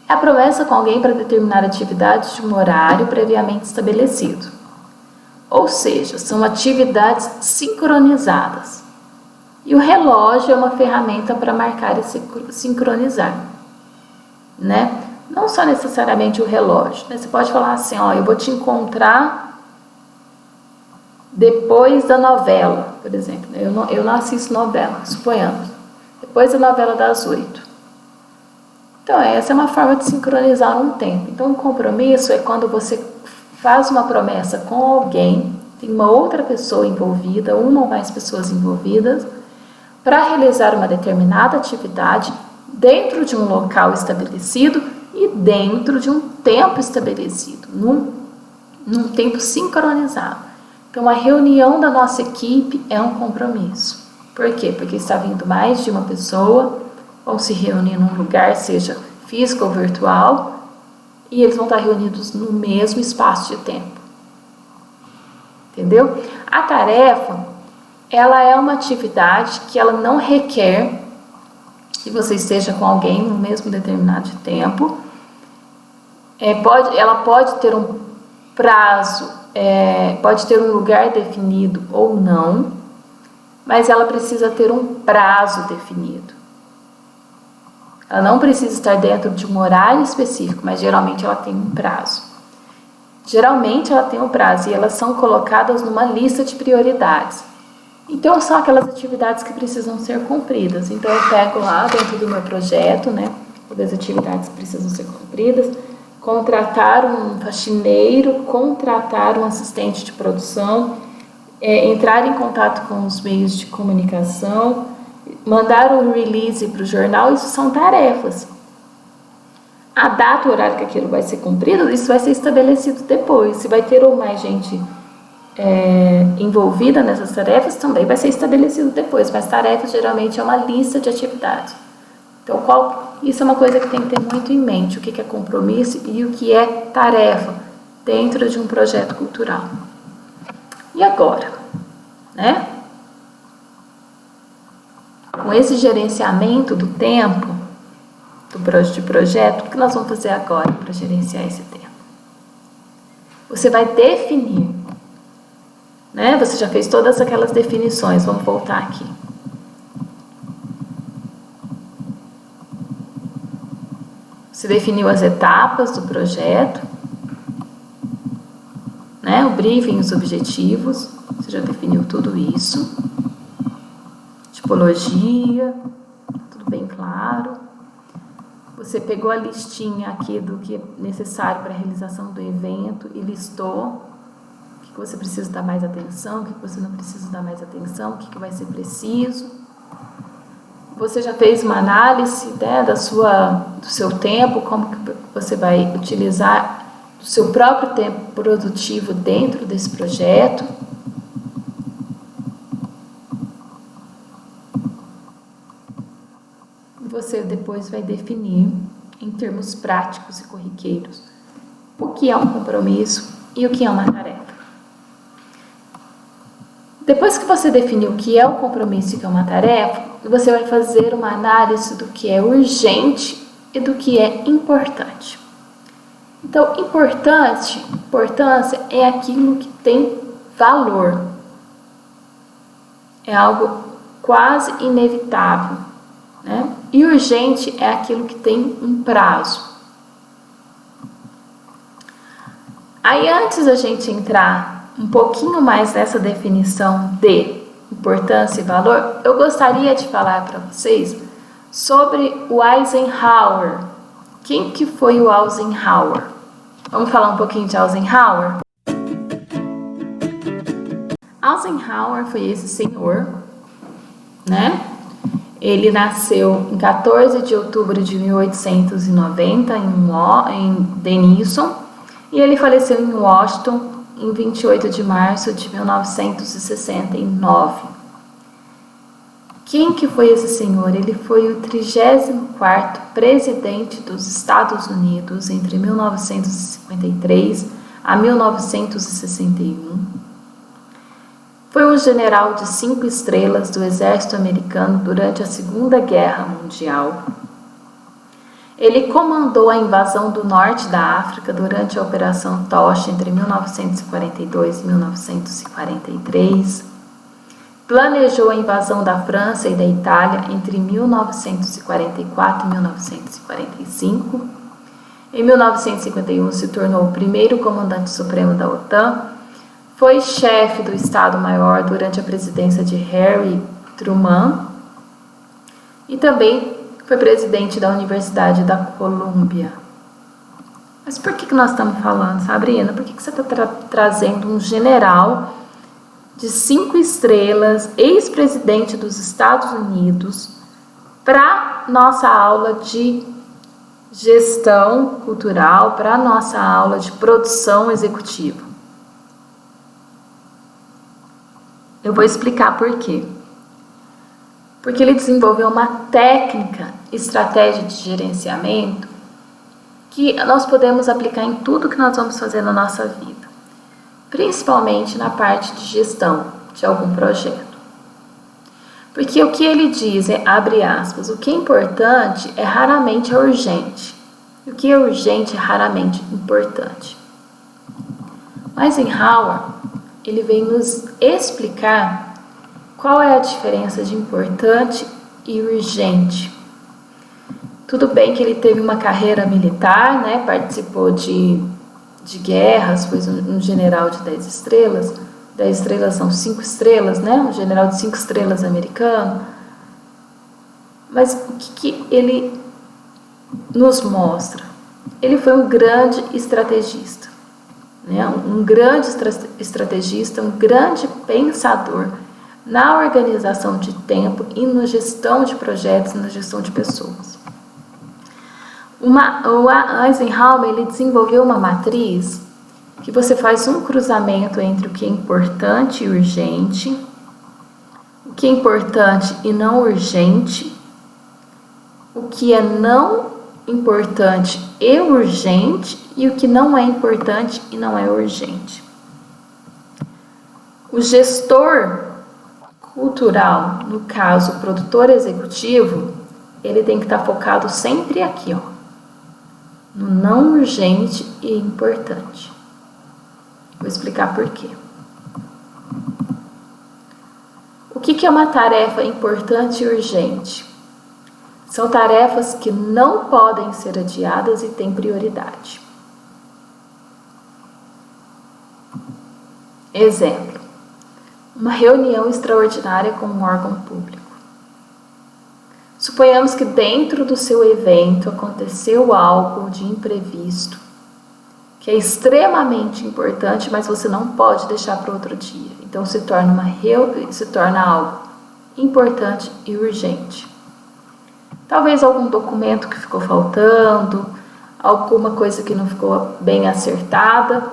é a promessa com alguém para determinar atividades de um horário previamente estabelecido. Ou seja, são atividades sincronizadas. E o relógio é uma ferramenta para marcar e sincronizar, né? Não só necessariamente o relógio, né? Você pode falar assim, eu vou te encontrar depois da novela, por exemplo. Eu não assisto novela, suponhamos. Depois da novela das 8. Então, essa é uma forma de sincronizar um tempo. Então, o compromisso é quando você faz uma promessa com alguém, tem uma outra pessoa envolvida, uma ou mais pessoas envolvidas, para realizar uma determinada atividade dentro de um local estabelecido e dentro de um tempo estabelecido, num tempo sincronizado. Então, a reunião da nossa equipe é um compromisso. Por quê? Porque está vindo mais de uma pessoa, vão se reunir num lugar, seja físico ou virtual, e eles vão estar reunidos no mesmo espaço de tempo. Entendeu? A tarefa, ela é uma atividade que ela não requer que você esteja com alguém no mesmo determinado tempo. Ela pode ter um prazo, pode ter um lugar definido ou não, mas ela precisa ter um prazo definido. Ela não precisa estar dentro de um horário específico, mas geralmente ela tem um prazo. Geralmente ela tem um prazo e elas são colocadas numa lista de prioridades. Então, são aquelas atividades que precisam ser cumpridas. Então, eu pego lá dentro do meu projeto, né, as atividades que precisam ser cumpridas, contratar um faxineiro, contratar um assistente de produção, entrar em contato com os meios de comunicação, mandar um release para o jornal, isso são tarefas. A data, o horário que aquilo vai ser cumprido, isso vai ser estabelecido depois. Se vai ter ou mais gente envolvida nessas tarefas, também vai ser estabelecido depois, mas tarefas geralmente é uma lista de atividades. Então, isso é uma coisa que tem que ter muito em mente, o que é compromisso e o que é tarefa dentro de um projeto cultural. E agora, né? Com esse gerenciamento do tempo de projeto, o que nós vamos fazer agora para gerenciar esse tempo? Você vai definir, né? Você já fez todas aquelas definições, vamos voltar aqui. Você definiu as etapas do projeto, né? O briefing, os objetivos, você já definiu tudo isso. Tipologia, tudo bem claro. Você pegou a listinha aqui do que é necessário para a realização do evento e listou o que você precisa dar mais atenção, o que você não precisa dar mais atenção, o que vai ser preciso. Você já fez uma análise, né, do seu tempo, como que você vai utilizar o seu próprio tempo produtivo dentro desse projeto. Você depois vai definir, em termos práticos e corriqueiros, o que é um compromisso e o que é uma tarefa. Depois que você definir o que é um compromisso e o que é uma tarefa, você vai fazer uma análise do que é urgente e do que é importante. Então, importância é aquilo que tem valor. É algo quase inevitável, né? E urgente é aquilo que tem um prazo. Aí, antes da gente entrar um pouquinho mais nessa definição de importância e valor, eu gostaria de falar para vocês sobre o Eisenhower. Quem que foi o Eisenhower? Vamos falar um pouquinho de Eisenhower? Eisenhower foi esse senhor, né? Ele nasceu em 14 de outubro de 1890 em Denison e ele faleceu em Washington em 28 de março de 1969. Quem que foi esse senhor? Ele foi o 34º presidente dos Estados Unidos entre 1953 a 1961. Foi um general de 5 estrelas do exército americano durante a Segunda Guerra Mundial. Ele comandou a invasão do norte da África durante a Operação Tocha entre 1942 e 1943. Planejou a invasão da França e da Itália entre 1944 e 1945. Em 1951, se tornou o primeiro comandante supremo da OTAN. Foi chefe do Estado-Maior durante a presidência de Harry Truman e também foi presidente da Universidade da Colômbia. Mas por que nós estamos falando, Sabrina? Por que você está trazendo um general de 5 estrelas, ex-presidente dos Estados Unidos, para nossa aula de gestão cultural, para nossa aula de produção executiva? Eu vou explicar por quê. Porque ele desenvolveu uma técnica, estratégia de gerenciamento que nós podemos aplicar em tudo que nós vamos fazer na nossa vida, principalmente na parte de gestão de algum projeto. Porque o que ele diz é, abre aspas, o que é importante é raramente urgente. E o que é urgente é raramente importante. Eisenhower, ele vem nos explicar qual é a diferença de importante e urgente. Tudo bem que ele teve uma carreira militar, né? Participou de guerras, foi um general de 10 estrelas. 10 estrelas são 5 estrelas, né? Um general de 5 estrelas americano. Mas o que ele nos mostra? Ele foi um grande estrategista, né? Um grande estrategista, um grande pensador na organização de tempo e na gestão de projetos e na gestão de pessoas. O Eisenhower, ele desenvolveu uma matriz que você faz um cruzamento entre o que é importante e urgente, o que é importante e não urgente, o que é não importante e urgente e o que não é importante e não é urgente. O gestor cultural, no caso, o produtor executivo, ele tem que estar focado sempre aqui, ó, no não urgente e importante. Vou explicar por quê. O que é uma tarefa importante e urgente? São tarefas que não podem ser adiadas e têm prioridade. Exemplo: uma reunião extraordinária com um órgão público. Suponhamos que dentro do seu evento aconteceu algo de imprevisto, que é extremamente importante, mas você não pode deixar para outro dia. Então se torna algo importante e urgente. Talvez algum documento que ficou faltando, alguma coisa que não ficou bem acertada,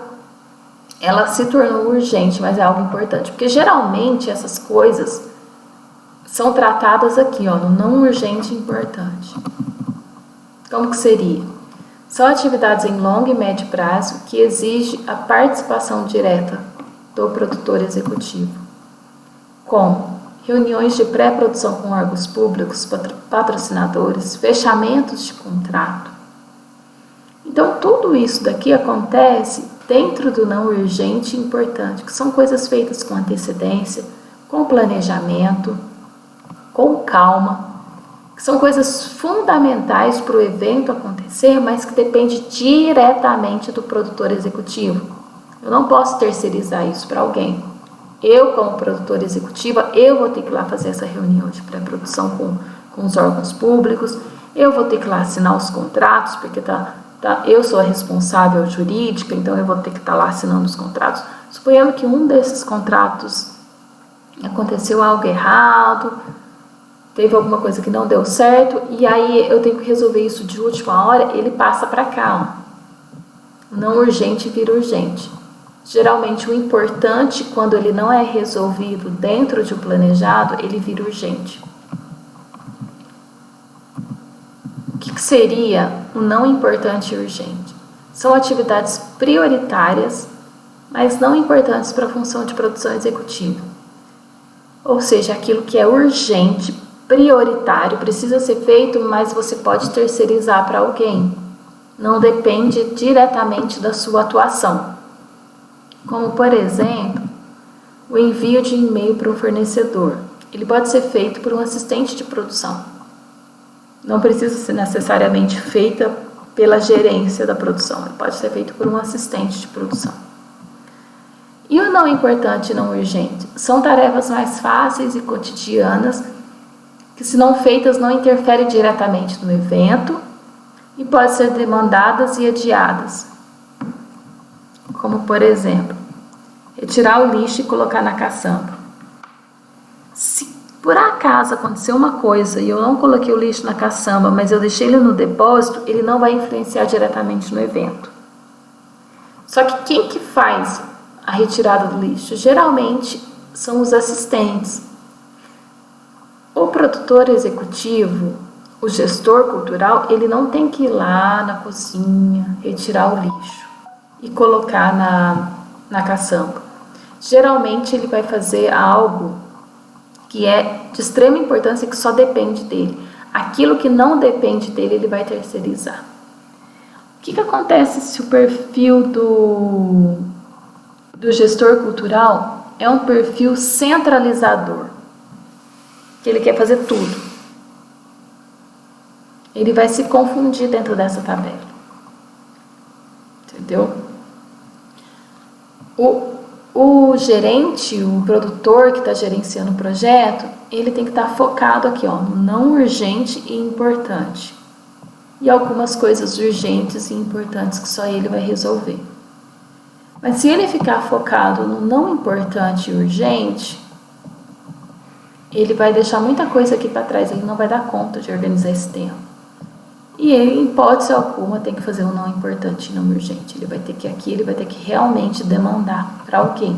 ela se tornou urgente, mas é algo importante. Porque geralmente essas coisas são tratadas aqui, ó, no não urgente e importante. Como que seria? São atividades em longo e médio prazo que exigem a participação direta do produtor executivo, como reuniões de pré-produção com órgãos públicos, patrocinadores, fechamentos de contrato. Então, tudo isso daqui acontece dentro do não urgente e importante, que são coisas feitas com antecedência, com planejamento, com calma, que são coisas fundamentais para o evento acontecer, mas que depende diretamente do produtor executivo. Eu não posso terceirizar isso para alguém. Eu, como produtora executiva, eu vou ter que ir lá fazer essa reunião de pré-produção com os órgãos públicos, eu vou ter que ir lá assinar os contratos, porque eu sou a responsável jurídica, então eu vou ter que estar lá assinando os contratos. Suponhamos que um desses contratos aconteceu algo errado, teve alguma coisa que não deu certo, e aí eu tenho que resolver isso de última hora, ele passa para cá. Não urgente vira urgente. Geralmente o importante, quando ele não é resolvido dentro de um planejado, ele vira urgente. O que seria o não importante e urgente? São atividades prioritárias, mas não importantes para a função de produção executiva. Ou seja, aquilo que é urgente, prioritário, precisa ser feito, mas você pode terceirizar para alguém. Não depende diretamente da sua atuação. Como, por exemplo, o envio de e-mail para um fornecedor. Ele pode ser feito por um assistente de produção. Não precisa ser necessariamente feita pela gerência da produção. Ele pode ser feito por um assistente de produção. E o não importante e não urgente? São tarefas mais fáceis e cotidianas que, se não feitas, não interferem diretamente no evento e podem ser demandadas e adiadas. Como, por exemplo, retirar o lixo e colocar na caçamba. Se por acaso aconteceu uma coisa e eu não coloquei o lixo na caçamba, mas eu deixei ele no depósito, ele não vai influenciar diretamente no evento. Só que quem que faz a retirada do lixo? Geralmente são os assistentes. O produtor executivo, o gestor cultural, ele não tem que ir lá na cozinha, retirar o lixo e colocar na caçamba. Geralmente ele vai fazer algo que é de extrema importância e que só depende dele. Aquilo que não depende dele, ele vai terceirizar. O que acontece se o perfil do gestor cultural é um perfil centralizador? Que ele quer fazer tudo. Ele vai se confundir dentro dessa tabela. Entendeu? O gerente, o produtor que está gerenciando o projeto, ele tem que estar focado aqui, ó, no não urgente e importante. E algumas coisas urgentes e importantes que só ele vai resolver. Mas se ele ficar focado no não importante e urgente, ele vai deixar muita coisa aqui para trás, ele não vai dar conta de organizar esse tempo. E ele, em hipótese alguma, tem que fazer um não importante e não urgente. Ele vai ter que realmente demandar para alguém.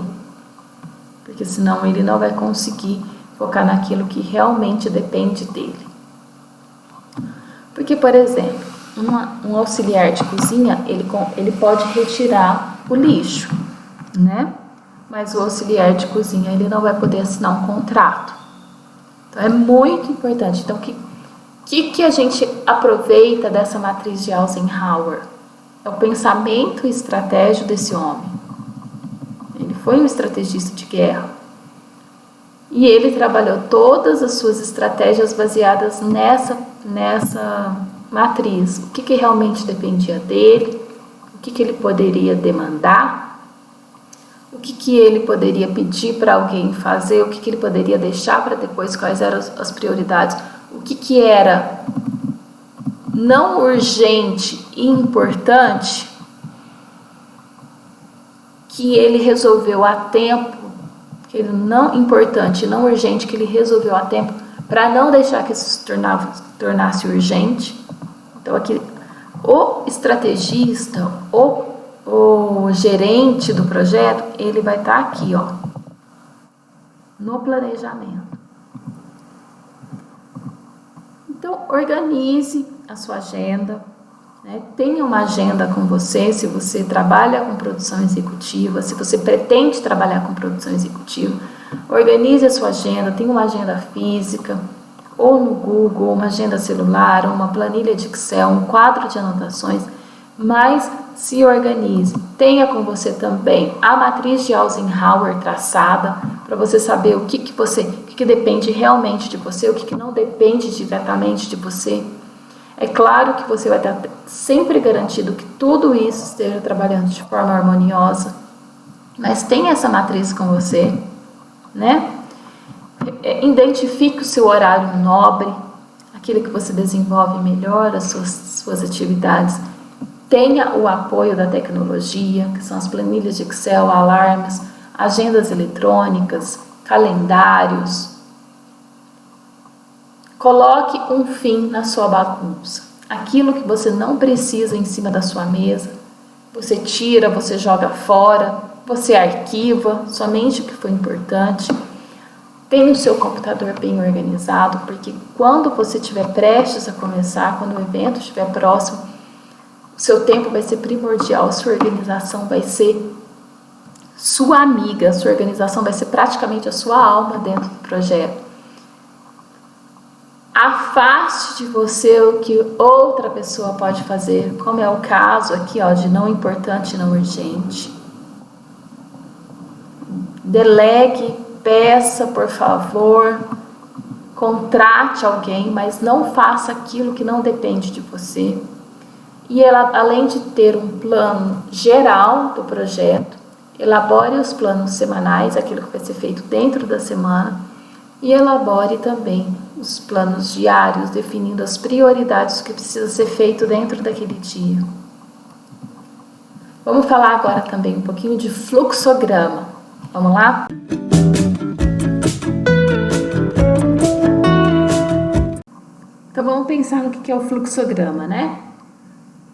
Porque senão ele não vai conseguir focar naquilo que realmente depende dele. Porque, por exemplo, um auxiliar de cozinha, ele pode retirar o lixo, né? Mas o auxiliar de cozinha, ele não vai poder assinar um contrato. Então, é muito importante. Então, o que a gente aproveita dessa matriz de Eisenhower? É o pensamento e estratégia desse homem. Ele foi um estrategista de guerra. E ele trabalhou todas as suas estratégias baseadas nessa matriz. O que realmente dependia dele, o que ele poderia demandar, o que ele poderia pedir para alguém fazer, o que ele poderia deixar para depois, quais eram as prioridades, o que era não urgente e importante, que ele resolveu a tempo, que ele não importante e não urgente, que ele resolveu a tempo, para não deixar que isso se tornasse urgente. Então, aqui, o estrategista, o gerente do projeto, ele vai estar aqui, ó, no planejamento. Então, organize a sua agenda, né? Tenha uma agenda com você, se você trabalha com produção executiva, se você pretende trabalhar com produção executiva, organize a sua agenda, tenha uma agenda física, ou no Google, uma agenda celular, uma planilha de Excel, um quadro de anotações, mas se organize. Tenha com você também a matriz de Eisenhower traçada, para você saber o que depende realmente de você, o que não depende diretamente de você. É claro que você vai estar sempre garantido que tudo isso esteja trabalhando de forma harmoniosa, mas tenha essa matriz com você, né? Identifique o seu horário nobre, aquilo que você desenvolve melhor, as suas atividades. Tenha o apoio da tecnologia, que são as planilhas de Excel, alarmes, agendas eletrônicas, calendários. Coloque um fim na sua bagunça. Aquilo que você não precisa em cima da sua mesa, você tira, você joga fora, você arquiva somente o que foi importante. Tenha o seu computador bem organizado, porque quando você estiver prestes a começar, quando o evento estiver próximo, o seu tempo vai ser primordial, a sua organização vai ser sua amiga, a sua organização vai ser praticamente a sua alma dentro do projeto. Afaste de você o que outra pessoa pode fazer, como é o caso aqui, ó, de não importante e não urgente. Delegue, peça, por favor, contrate alguém, mas não faça aquilo que não depende de você. E ela, além de ter um plano geral do projeto, elabore os planos semanais, aquilo que vai ser feito dentro da semana, e elabore também os planos diários, definindo as prioridades que precisa ser feito dentro daquele dia. Vamos falar agora também um pouquinho de fluxograma. Vamos lá? Então vamos pensar no que é o fluxograma, né?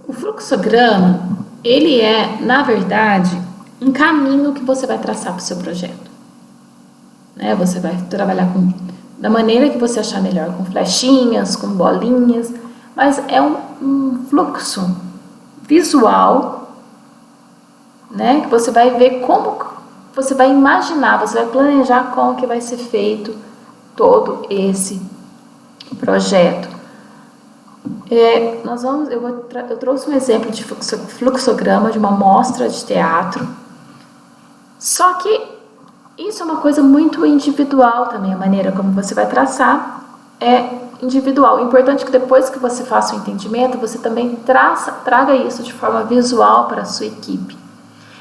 O fluxograma, ele é, na verdade, um caminho que você vai traçar para o seu projeto. Né? Você vai trabalhar da maneira que você achar melhor, com flechinhas, com bolinhas, mas é um fluxo visual, né? Que você vai ver como, você vai imaginar, você vai planejar como que vai ser feito todo esse projeto. Eu trouxe um exemplo de fluxograma de uma mostra de teatro, só que isso é uma coisa muito individual também, a maneira como você vai traçar é individual. O importante é que depois que você faça o entendimento, você também traga isso de forma visual para a sua equipe.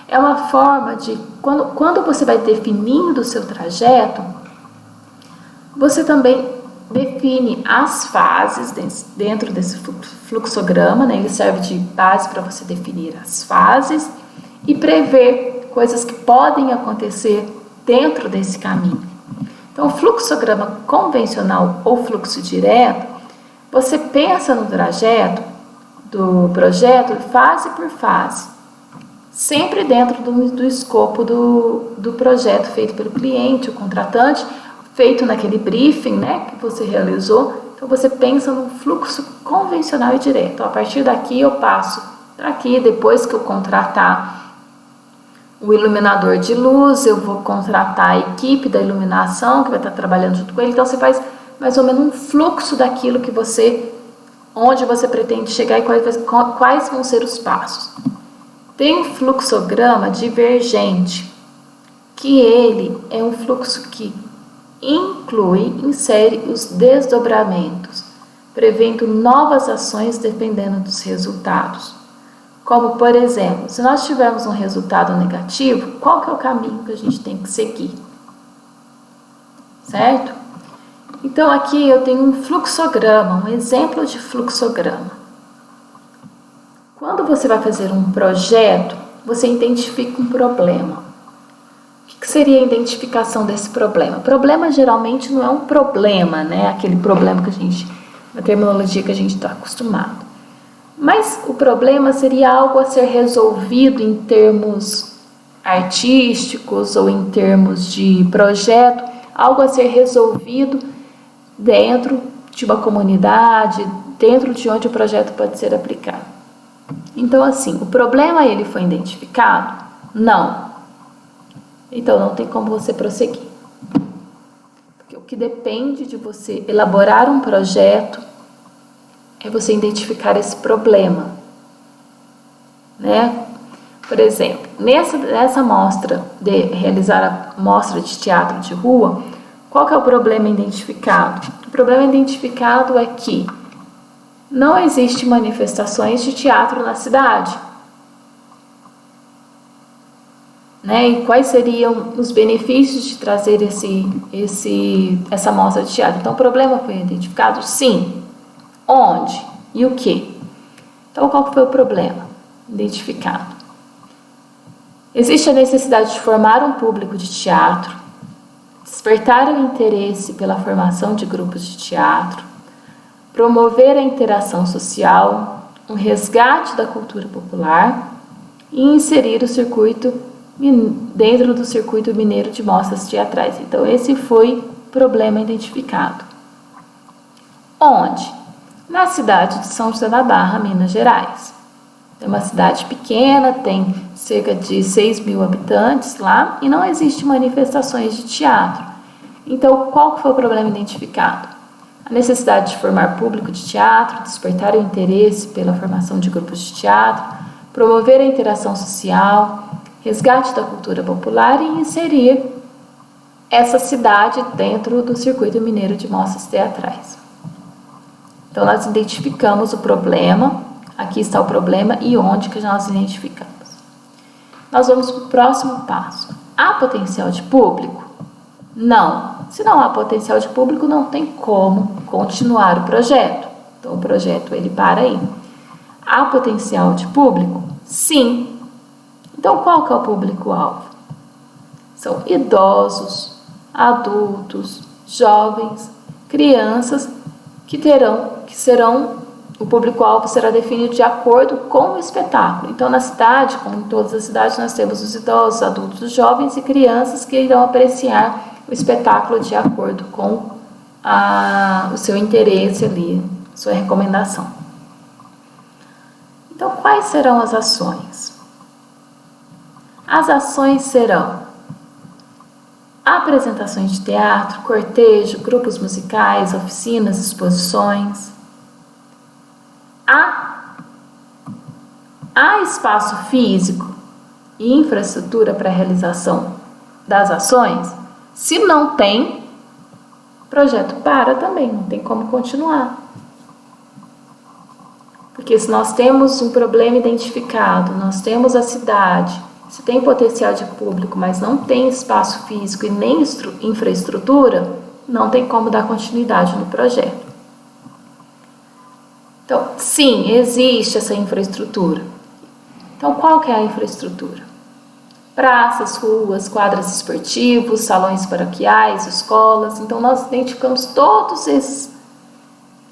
É uma forma de, quando você vai definindo o seu trajeto, você também define as fases dentro desse fluxograma, né? Ele serve de base para você definir as fases e prever coisas que podem acontecer dentro desse caminho. Então, o fluxograma convencional ou fluxo direto, você pensa no trajeto do projeto fase por fase, sempre dentro do escopo do projeto feito pelo cliente, o contratante, feito naquele briefing, né, que você realizou. Então, você pensa no fluxo convencional e direto. A partir daqui eu passo para aqui, depois que eu contratar o iluminador de luz, eu vou contratar a equipe da iluminação que vai estar trabalhando junto com ele. Então, você faz mais ou menos um fluxo daquilo que onde você pretende chegar e quais vão ser os passos. Tem um fluxograma divergente, que ele é um fluxo que insere os desdobramentos, prevendo novas ações dependendo dos resultados. Como, por exemplo, se nós tivermos um resultado negativo, qual que é o caminho que a gente tem que seguir? Certo? Então, aqui eu tenho um fluxograma, um exemplo de fluxograma. Quando você vai fazer um projeto, você identifica um problema. O que seria a identificação desse problema? Problema geralmente não é um problema, né? Aquele problema que a gente, a terminologia que a gente está acostumado. Mas o problema seria algo a ser resolvido em termos artísticos ou em termos de projeto, algo a ser resolvido dentro de uma comunidade, dentro de onde o projeto pode ser aplicado. Então, assim, o problema ele foi identificado? Não. Então, não tem como você prosseguir. Porque o que depende de você elaborar um projeto é você identificar esse problema, né? Por exemplo, nessa mostra, de realizar a mostra de teatro de rua, qual que é o problema identificado? O problema identificado é que não existe manifestações de teatro na cidade. Né? E quais seriam os benefícios de trazer essa mostra de teatro? Então, o problema foi identificado? Sim. Onde? E o que? Então, qual foi o problema identificado? Existe a necessidade de formar um público de teatro, despertar o interesse pela formação de grupos de teatro, promover a interação social, um resgate da cultura popular e inserir o circuito dentro do circuito mineiro de mostras teatrais. Então, esse foi o problema identificado. Onde? Na cidade de São José da Barra, Minas Gerais. É uma cidade pequena, tem cerca de 6.000 habitantes lá e não existe manifestações de teatro. Então, qual foi o problema identificado? A necessidade de formar público de teatro, despertar o interesse pela formação de grupos de teatro, promover a interação social, resgate da cultura popular e inserir essa cidade dentro do circuito mineiro de mostras teatrais. Então, nós identificamos o problema, aqui está o problema e onde que nós identificamos. Nós vamos para o próximo passo. Há potencial de público? Não. Se não há potencial de público, não tem como continuar o projeto. Então, o projeto ele para aí. Há potencial de público? Sim. Então, qual que é o público-alvo? São idosos, adultos, jovens, crianças o público-alvo será definido de acordo com o espetáculo. Então, na cidade, como em todas as cidades, nós temos os idosos, adultos, jovens e crianças que irão apreciar o espetáculo de acordo com o seu interesse ali, sua recomendação. Então, quais serão as ações? As ações serão apresentações de teatro, cortejo, grupos musicais, oficinas, exposições. Há espaço físico e infraestrutura para a realização das ações? Se não tem, o projeto para também, não tem como continuar. Porque se nós temos um problema identificado, nós temos a cidade, se tem potencial de público, mas não tem espaço físico e nem infraestrutura, não tem como dar continuidade no projeto. Então, sim, existe essa infraestrutura. Então, qual que é a infraestrutura? Praças, ruas, quadras esportivos, salões paroquiais, escolas. Então, nós identificamos todos esses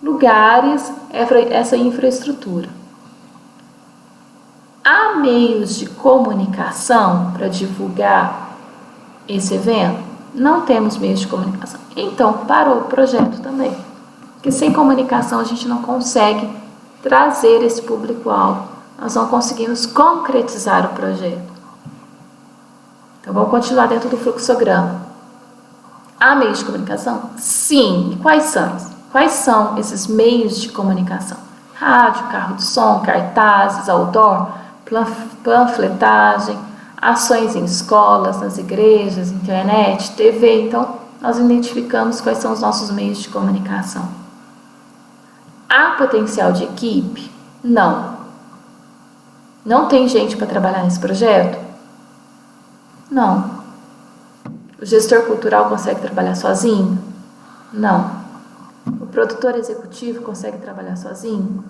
lugares, essa infraestrutura. Há meios de comunicação para divulgar esse evento? Não temos meios de comunicação. Então, parou o projeto também. Porque sem comunicação a gente não consegue trazer esse público-alvo. Nós não conseguimos concretizar o projeto. Então, vamos continuar dentro do fluxograma. Há meios de comunicação? Sim. E quais são? Quais são esses meios de comunicação? Rádio, carro de som, cartazes, outdoor, panfletagem, ações em escolas, nas igrejas, internet, TV. Então, nós identificamos quais são os nossos meios de comunicação. Há potencial de equipe? Não. Não tem gente para trabalhar nesse projeto? Não. O gestor cultural consegue trabalhar sozinho? Não. O produtor executivo consegue trabalhar sozinho?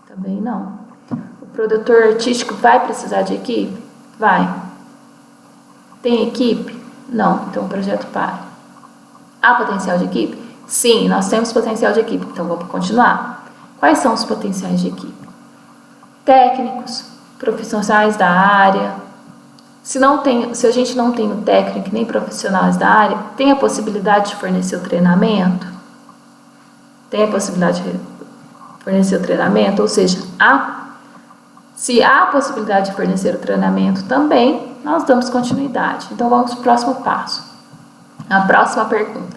Também não. O produtor artístico vai precisar de equipe? Vai. Tem equipe? Não. Então o projeto para. Há potencial de equipe? Sim, nós temos potencial de equipe. Então vamos continuar. Quais são os potenciais de equipe? Técnicos, profissionais da área. Se a gente não tem o técnico nem profissionais da área, tem a possibilidade de fornecer o treinamento? Tem a possibilidade de fornecer o treinamento? Ou seja, se há a possibilidade de fornecer o treinamento também, nós damos continuidade. Então vamos para o próximo passo. A próxima pergunta.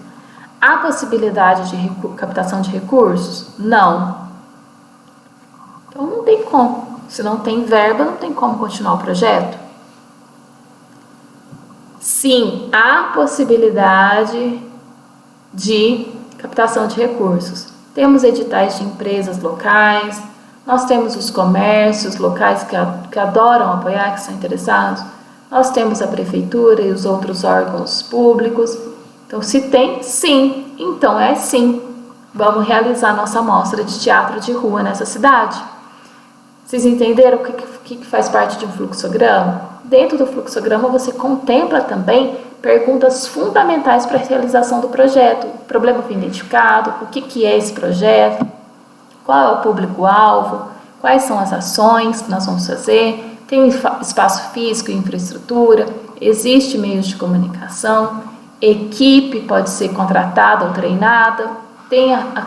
Há possibilidade de captação de recursos? Não. Então não tem como. Se não tem verba, não tem como continuar o projeto? Sim, há possibilidade de captação de recursos. Temos editais de empresas locais, nós temos os comércios locais que adoram apoiar, que são interessados, nós temos a prefeitura e os outros órgãos públicos. Então, se tem, sim, então é sim. Vamos realizar nossa mostra de teatro de rua nessa cidade. Vocês entenderam o que faz parte de um fluxograma? Dentro do fluxograma você contempla também perguntas fundamentais para a realização do projeto. O problema foi identificado, o que é esse projeto, qual é o público-alvo, quais são as ações que nós vamos fazer, tem espaço físico e infraestrutura, existe meios de comunicação, equipe pode ser contratada ou treinada, tem a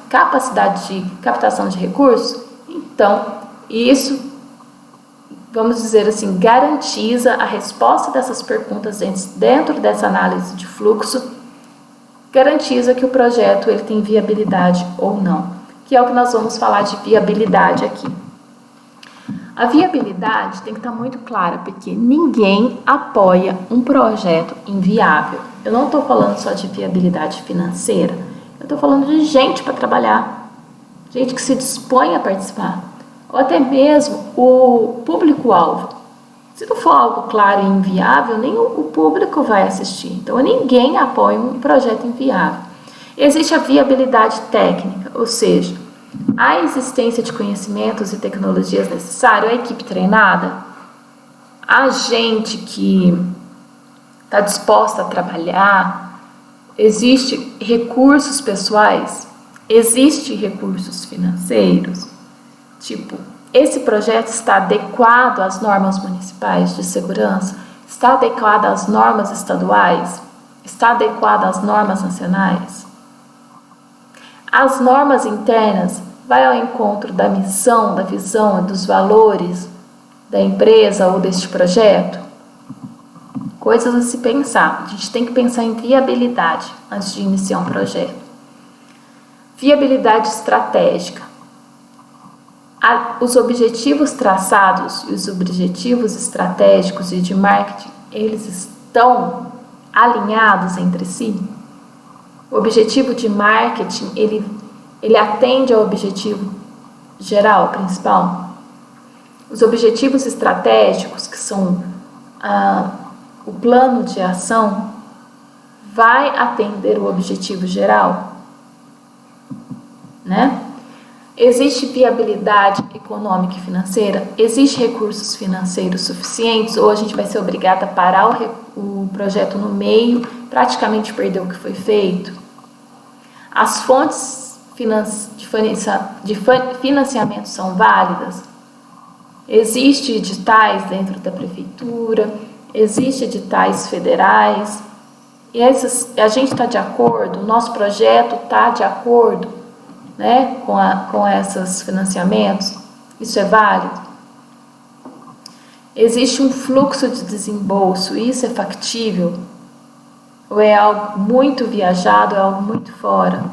capacidade de captação de recursos. Então, isso, vamos dizer assim, garantiza a resposta dessas perguntas dentro dessa análise de fluxo, garantiza que o projeto ele tem viabilidade ou não, que é o que nós vamos falar de viabilidade aqui. A viabilidade tem que estar muito clara, porque ninguém apoia um projeto inviável. Eu não estou falando só de viabilidade financeira, eu estou falando de gente para trabalhar, gente que se dispõe a participar, ou até mesmo o público-alvo. Se não for algo claro e inviável, nem o público vai assistir. Então, ninguém apoia um projeto inviável. Existe a viabilidade técnica, ou seja, a existência de conhecimentos e tecnologias necessários, a equipe treinada, a gente que está disposta a trabalhar, existe recursos pessoais, existe recursos financeiros, tipo, esse projeto está adequado às normas municipais de segurança, está adequado às normas estaduais, está adequado às normas nacionais. As normas internas vai ao encontro da missão, da visão e dos valores da empresa ou deste projeto? Coisas a se pensar. A gente tem que pensar em viabilidade antes de iniciar um projeto. Viabilidade estratégica. Os objetivos traçados e os objetivos estratégicos e de marketing, eles estão alinhados entre si? O objetivo de marketing, ele atende ao objetivo geral, principal? Os objetivos estratégicos, que são o plano de ação, vai atender o objetivo geral? Né? Existe viabilidade econômica e financeira? Existe recursos financeiros suficientes? Ou a gente vai ser obrigado a parar o projeto no meio, praticamente perder o que foi feito? As fontes de financiamento são válidas? Existem editais dentro da prefeitura? Existem editais federais? E a gente está de acordo? O nosso projeto está de acordo, né, com esses financiamentos? Isso é válido? Existe um fluxo de desembolso? Isso é factível? Ou é algo muito viajado, é algo muito fora?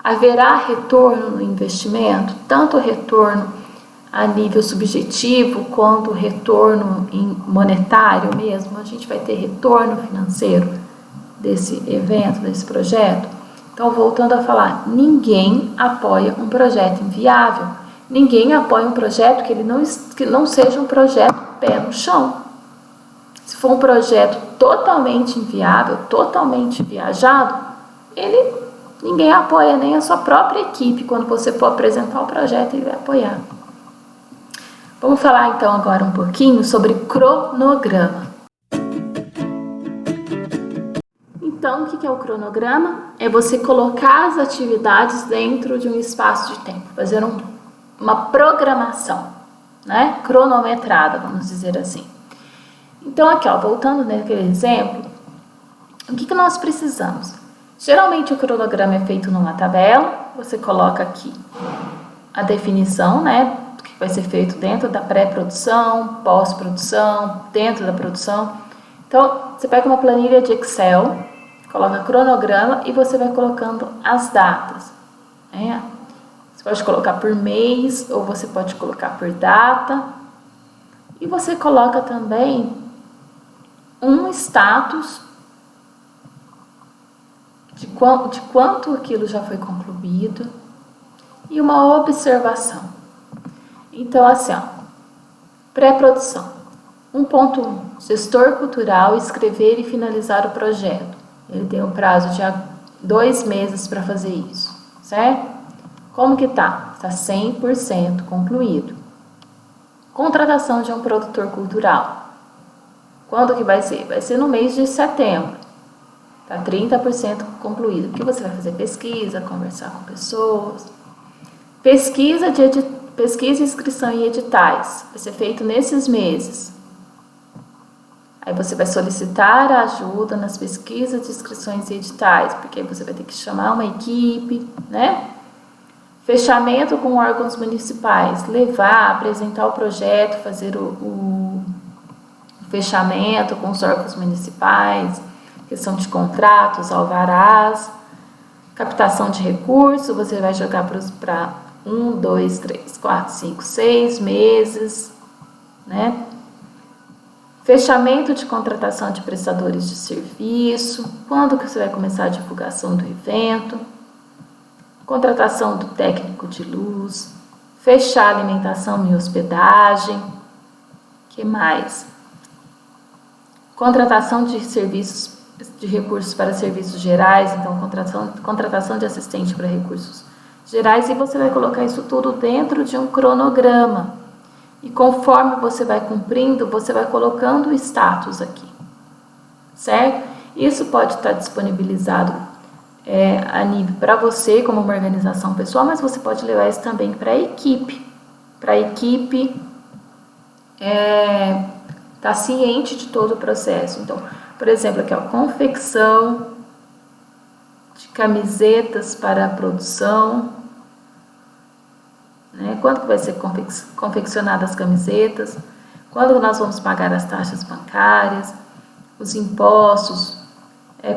Haverá retorno no investimento? Tanto retorno a nível subjetivo, quanto retorno monetário mesmo? A gente vai ter retorno financeiro? desse evento, desse projeto? Então, voltando a falar, ninguém apoia um projeto inviável. Ninguém apoia um projeto que não seja um projeto pé no chão. Se for um projeto totalmente inviável, totalmente viajado, ninguém apoia, nem a sua própria equipe. Quando você for apresentar o projeto, ele vai apoiar. Vamos falar então agora um pouquinho sobre cronograma. Então, o que é o cronograma? É você colocar as atividades dentro de um espaço de tempo, fazer uma programação, né? Cronometrada, vamos dizer assim. Então, aqui, ó, voltando naquele exemplo, o que nós precisamos? Geralmente, o cronograma é feito numa tabela, você coloca aqui a definição, né? Do que vai ser feito dentro da pré-produção, pós-produção, dentro da produção. Então, você pega uma planilha de Excel, coloca cronograma e você vai colocando as datas, né? Você pode colocar por mês ou você pode colocar por data. E você coloca também um status de quanto aquilo já foi concluído e uma observação. Então, assim, ó, pré-produção. 1.1. Gestor cultural escrever e finalizar o projeto. Ele tem um prazo de 2 meses para fazer isso, certo? Como que tá? Está 100% concluído. Contratação de um produtor cultural. Quando que vai ser? Vai ser no mês de setembro. Está 30% concluído. Porque você vai fazer pesquisa, conversar com pessoas. Pesquisa, inscrição e editais. Vai ser feito nesses meses. Aí você vai solicitar a ajuda nas pesquisas de inscrições e editais, porque aí você vai ter que chamar uma equipe, né? Fechamento com órgãos municipais, levar, apresentar o projeto, fazer o fechamento com os órgãos municipais, questão de contratos, alvarás, captação de recursos, você vai jogar para 1, 2, 3, 4, 5, 6 meses, né? Fechamento de contratação de prestadores de serviço, quando que você vai começar a divulgação do evento, contratação do técnico de luz, fechar alimentação e hospedagem, que mais? Contratação de serviços, de recursos para serviços gerais, então contratação de assistente para recursos gerais, e você vai colocar isso tudo dentro de um cronograma. E conforme você vai cumprindo, você vai colocando o status aqui, certo? Isso pode estar disponibilizado a nível para você, como uma organização pessoal, mas você pode levar isso também para a equipe. Para a equipe estar ciente de todo o processo. Então, por exemplo, aqui, ó, confecção de camisetas para a produção. Quando que vai ser confeccionadas as camisetas, quando nós vamos pagar as taxas bancárias, os impostos,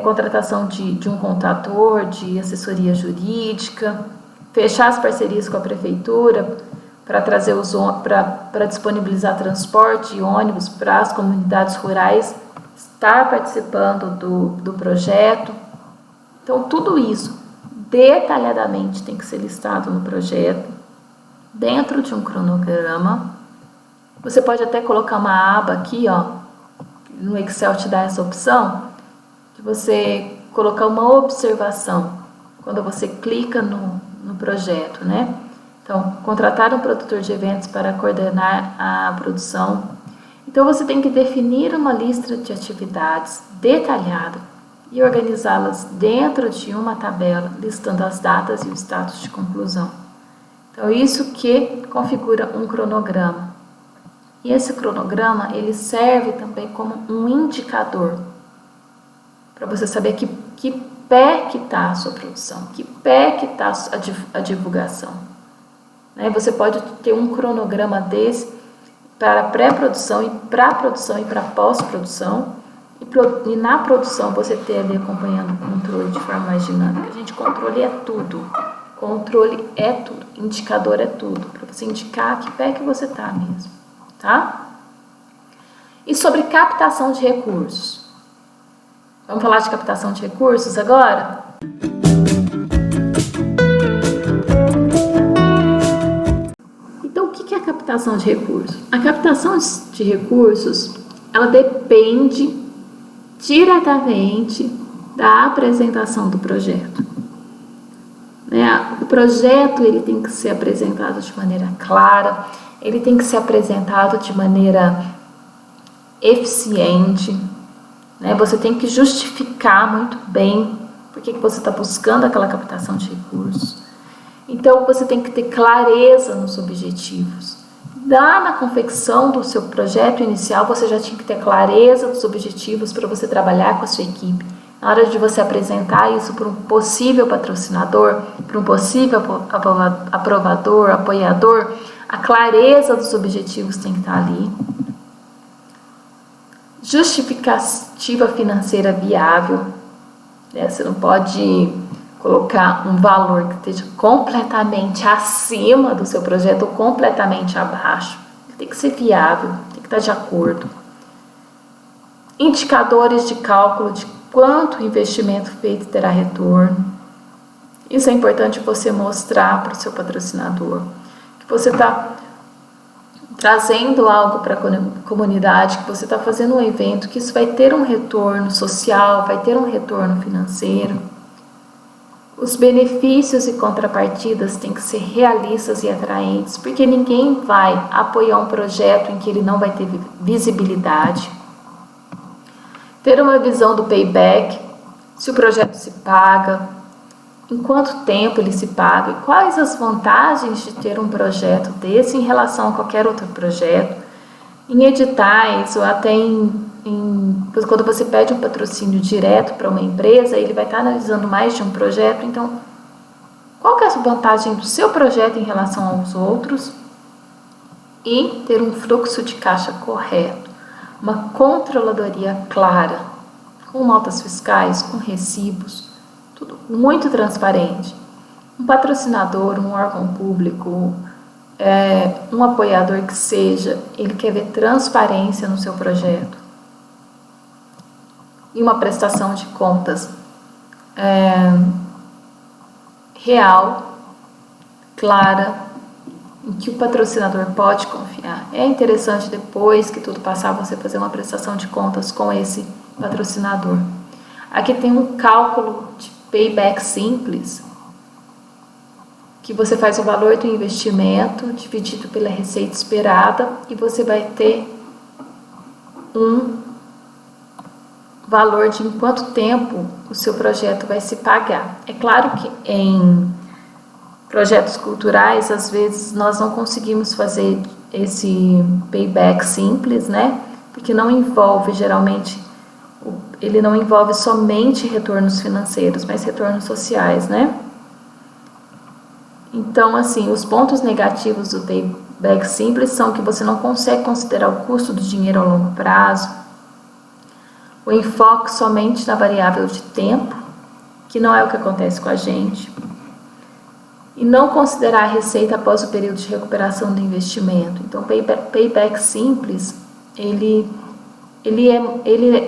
contratação de um contador, de assessoria jurídica, fechar as parcerias com a prefeitura para trazer para disponibilizar transporte e ônibus para as comunidades rurais estar participando do projeto. Então, tudo isso detalhadamente tem que ser listado no projeto, dentro de um cronograma. Você pode até colocar uma aba aqui, ó, no Excel te dá essa opção, de você colocar uma observação, quando você clica no projeto, né? Então, contratar um produtor de eventos para coordenar a produção. Então, você tem que definir uma lista de atividades detalhada e organizá-las dentro de uma tabela, listando as datas e o status de conclusão. Então, isso que configura um cronograma. E esse cronograma, ele serve também como um indicador, para você saber que pé que está a sua produção, que pé que está a divulgação. Você pode ter um cronograma desse para pré-produção e para produção e para pós-produção, e na produção você ter ali acompanhando o controle de forma mais dinâmica. Gente, controle é tudo. Controle é tudo, indicador é tudo, para você indicar que pé que você está mesmo, tá? E sobre captação de recursos. Vamos falar de captação de recursos agora? Então, o que é a captação de recursos? A captação de recursos, ela depende diretamente da apresentação do projeto. O projeto ele tem que ser apresentado de maneira clara, ele tem que ser apresentado de maneira eficiente, Você tem que justificar muito bem por que você está buscando aquela captação de recursos. Então, você tem que ter clareza nos objetivos. Lá na confecção do seu projeto inicial, você já tinha que ter clareza dos objetivos para você trabalhar com a sua equipe. Na hora de você apresentar isso para um possível patrocinador, para um possível aprovador, apoiador, a clareza dos objetivos tem que estar ali. Justificativa financeira viável. Você não pode colocar um valor que esteja completamente acima do seu projeto ou completamente abaixo. Tem que ser viável, tem que estar de acordo. Indicadores de cálculo de quanto o investimento feito terá retorno. Isso é importante você mostrar para o seu patrocinador. Que você está trazendo algo para a comunidade, que você está fazendo um evento, que isso vai ter um retorno social, vai ter um retorno financeiro. Os benefícios e contrapartidas têm que ser realistas e atraentes, porque ninguém vai apoiar um projeto em que ele não vai ter visibilidade. Ter uma visão do payback, se o projeto se paga, em quanto tempo ele se paga e quais as vantagens de ter um projeto desse em relação a qualquer outro projeto. Em editais ou até quando você pede um patrocínio direto para uma empresa, ele vai estar analisando mais de um projeto. Então, qual que é a vantagem do seu projeto em relação aos outros? E ter um fluxo de caixa correto, uma controladoria clara, com notas fiscais, com recibos, tudo muito transparente. Um patrocinador, um órgão público, um apoiador que seja, ele quer ver transparência no seu projeto. E uma prestação de contas real, clara, em que o patrocinador pode confiar. É interessante, depois que tudo passar, você fazer uma prestação de contas com esse patrocinador. Aqui tem um cálculo de payback simples, que você faz o valor do investimento dividido pela receita esperada e você vai ter um valor de em quanto tempo o seu projeto vai se pagar. É claro que em projetos culturais, às vezes, nós não conseguimos fazer esse payback simples, Porque não envolve, geralmente, ele não envolve somente retornos financeiros, mas retornos sociais, Então, assim, os pontos negativos do payback simples são que você não consegue considerar o custo do dinheiro a longo prazo, o enfoque somente na variável de tempo, que não é o que acontece com a gente, e não considerar a receita após o período de recuperação do investimento. Então, payback simples, ele